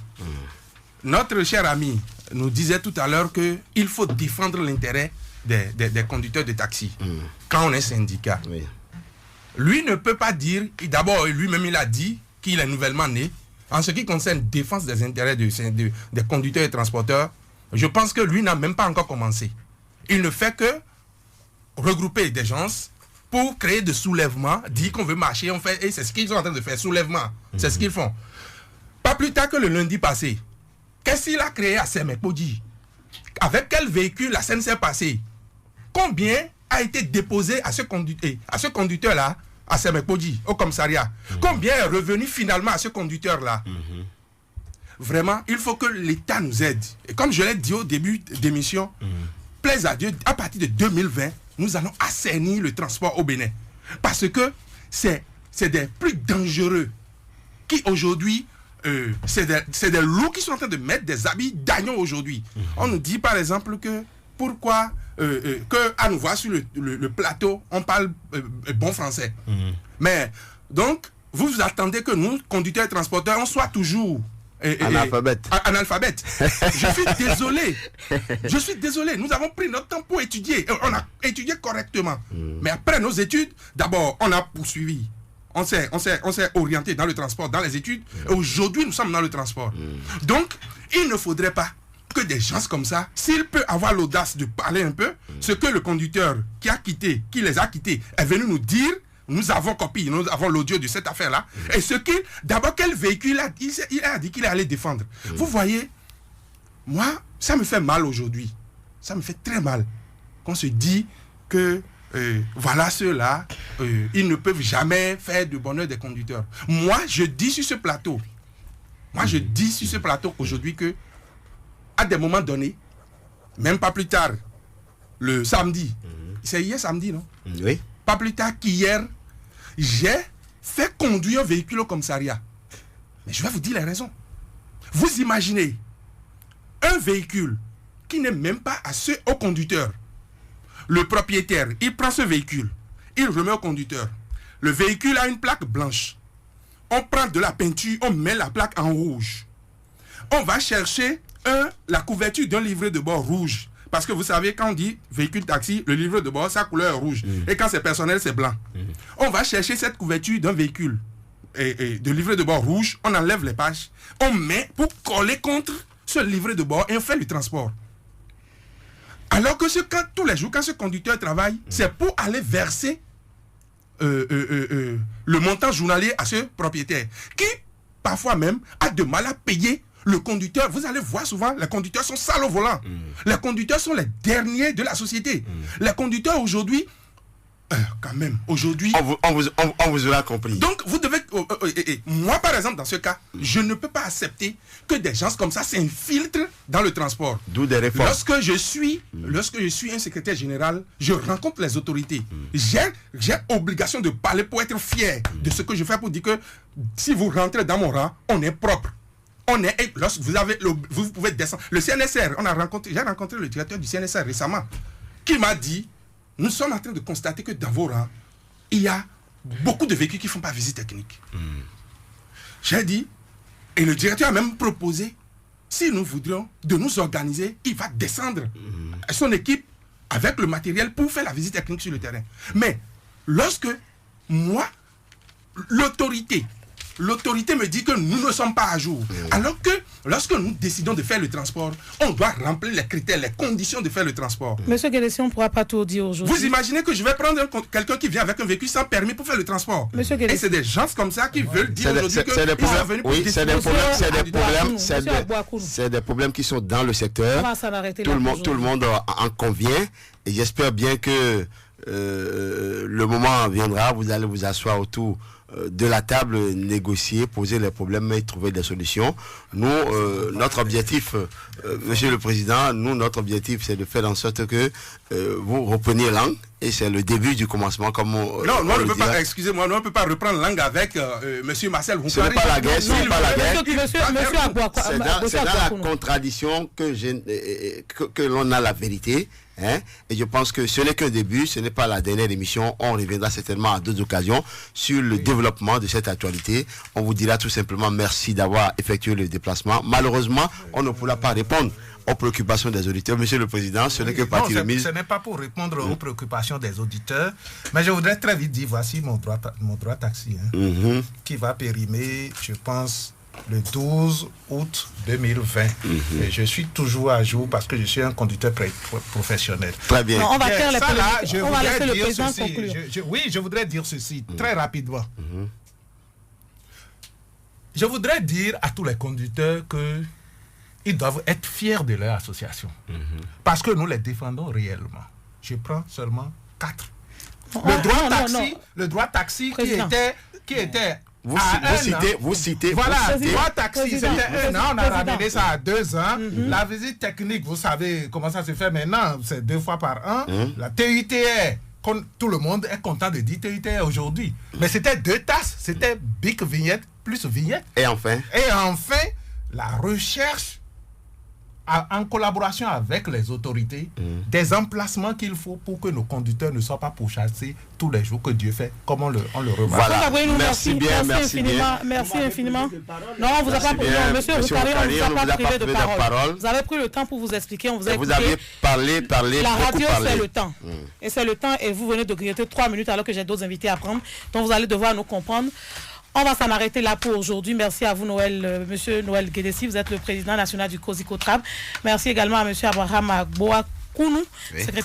notre cher ami nous disait tout à l'heure qu'il faut défendre l'intérêt des conducteurs de taxi quand on est syndicat. Lui ne peut pas dire, d'abord lui-même il a dit qu'il est nouvellement né. En ce qui concerne la défense des intérêts des conducteurs et transporteurs, je pense que lui n'a même pas encore commencé. Il ne fait que regrouper des gens pour créer des soulèvements, dire qu'on veut marcher, et c'est ce qu'ils sont en train de faire, soulèvement. C'est ce qu'ils font. Pas plus tard que le lundi passé, qu'est-ce qu'il a créé à Semekpodji? Avec quel véhicule la scène s'est passée? Combien a été déposé à ce conducteur-là à Semekpodji, au commissariat? Combien est revenu finalement à ce conducteur-là? Vraiment, il faut que l'État nous aide. Et comme je l'ai dit au début d'émission, plaise à Dieu, à partir de 2020, nous allons assainir le transport au Bénin. Parce que c'est des plus dangereux qui aujourd'hui, c'est des loups qui sont en train de mettre des habits d'agneau aujourd'hui. On nous dit par exemple que pourquoi à nous voir sur le plateau, on parle bon français. Mais donc, vous attendez que nous, conducteurs et transporteurs, on soit toujours analphabètes. Je suis désolé. Nous avons pris notre temps pour étudier. On a étudié correctement. Mais après nos études, d'abord, on a poursuivi. On s'est orienté dans le transport, dans les études. Et aujourd'hui, nous sommes dans le transport. Donc, il ne faudrait pas que des gens comme ça, s'il peut avoir l'audace de parler un peu, ce que le conducteur qui les a quittés, est venu nous dire, nous avons copie, nous avons l'audio de cette affaire-là, et d'abord quel véhicule il a dit qu'il allait défendre. Vous voyez, moi, ça me fait mal aujourd'hui. Ça me fait très mal qu'on se dit que voilà ceux-là, ils ne peuvent jamais faire de bonheur des conducteurs. Moi, je dis sur ce plateau Moi, je dis sur ce plateau aujourd'hui que, à des moments donnés, même pas plus tard, le samedi, c'est hier samedi, non? Oui. Pas plus tard qu'hier, j'ai fait conduire un véhicule au commissariat. Mais je vais vous dire les raisons. Vous imaginez un véhicule qui n'est même pas assez au conducteur. Le propriétaire, il prend ce véhicule, il remet au conducteur. Le véhicule a une plaque blanche. On prend de la peinture, on met la plaque en rouge. On va chercher la couverture d'un livret de bord rouge. Parce que vous savez, quand on dit véhicule taxi, le livret de bord, sa couleur est rouge. Et quand c'est personnel, c'est blanc. On va chercher cette couverture d'un véhicule et de livret de bord rouge, on enlève les pages, on met pour coller contre ce livret de bord et on fait le transport. Alors que tous les jours, quand ce conducteur travaille, c'est pour aller verser le montant journalier à ce propriétaire, qui parfois même a de mal à payer le conducteur. Vous allez voir souvent, les conducteurs sont sales au volant. Les conducteurs sont les derniers de la société. Les conducteurs aujourd'hui, quand même, aujourd'hui... On vous aura compris. Donc, vous devez... moi, par exemple, dans ce cas, je ne peux pas accepter que des gens comme ça s'infiltrent dans le transport. D'où des réformes. Lorsque je suis un secrétaire général, je rencontre les autorités. J'ai obligation de parler pour être fier de ce que je fais, pour dire que si vous rentrez dans mon rang, on est propre. Lorsque vous pouvez descendre. Le CNSR, j'ai rencontré le directeur du CNSR récemment, qui m'a dit... Nous sommes en train de constater que dans vos rangs, il y a beaucoup de véhicules qui ne font pas visite technique. J'ai dit, et le directeur a même proposé, si nous voudrions de nous organiser, il va descendre son équipe avec le matériel pour faire la visite technique sur le terrain. Mais lorsque moi, l'autorité me dit que nous ne sommes pas à jour. Alors que lorsque nous décidons de faire le transport, on doit remplir les critères, les conditions de faire le transport. Monsieur Guédessi, on ne pourra pas tout dire aujourd'hui. Vous imaginez que je vais prendre quelqu'un qui vient avec un véhicule sans permis pour faire le transport. Monsieur Guédessi. Et c'est des gens comme ça qui veulent dire aujourd'hui que c'est des problèmes, sont venus pour c'est des problèmes qui sont dans le secteur. Tout le monde en convient. Et j'espère bien que le moment viendra, vous allez vous asseoir autour de la table, négocier, poser les problèmes et trouver des solutions. Nous, notre objectif, Monsieur le Président, notre objectif, c'est de faire en sorte que vous repreniez langue, et c'est le début du commencement, comme on... Non, on ne peut pas, excusez-moi, on ne peut pas reprendre langue avec Monsieur Marcel Houkari. Ce n'est pas la guerre, ce n'est pas la guerre. C'est dans la contradiction que l'on a la vérité. Et je pense que ce n'est qu'un début, ce n'est pas la dernière émission. On reviendra certainement à d'autres occasions sur le développement de cette actualité. On vous dira tout simplement merci d'avoir effectué le déplacement. Malheureusement, on ne pourra pas répondre aux préoccupations des auditeurs. Monsieur le Président, ce n'est que partie remise. Ce n'est pas pour répondre aux préoccupations des auditeurs, mais je voudrais très vite dire, voici mon droit taxi, qui va périmer, je pense, le 12 août 2020. Et je suis toujours à jour parce que je suis un conducteur professionnel. Très bien. Non, on va faire ça, là, je on va laisser le président ceci. conclure. Oui, je voudrais dire ceci très rapidement. Je voudrais dire à tous les conducteurs que ils doivent être fiers de leur association. Parce que nous les défendons réellement. Je prends seulement 4. Le droit taxi qui était Vous citez. Voilà, le droit taxi, c'était 1 an, on a ramené ça à 2 ans. La visite technique, vous savez comment ça se fait maintenant, c'est 2 fois par an. La TUTR, tout le monde est content de dire TUTR aujourd'hui. Mais c'était 2 tasses, c'était Bic vignette plus vignette. Et enfin, la recherche en collaboration avec les autorités, des emplacements qu'il faut pour que nos conducteurs ne soient pas pourchassés tous les jours que Dieu fait, comme on le remarque. Voilà. Merci infiniment. Non, on vous a pas privé. Monsieur Houkari, on vous a pas privé de parole. Vous avez pris le temps pour vous expliquer. Vous avez parlé. La radio, c'est le temps. Et c'est le temps. Et vous venez de grignoter 3 minutes alors que j'ai d'autres invités à prendre. Donc vous allez devoir nous comprendre. On va s'en arrêter là pour aujourd'hui. Merci à vous, Monsieur Noël Guédessi. Vous êtes le président national du COSICOTRAB. Merci également à Monsieur Abraham Agboakounou, secrétaire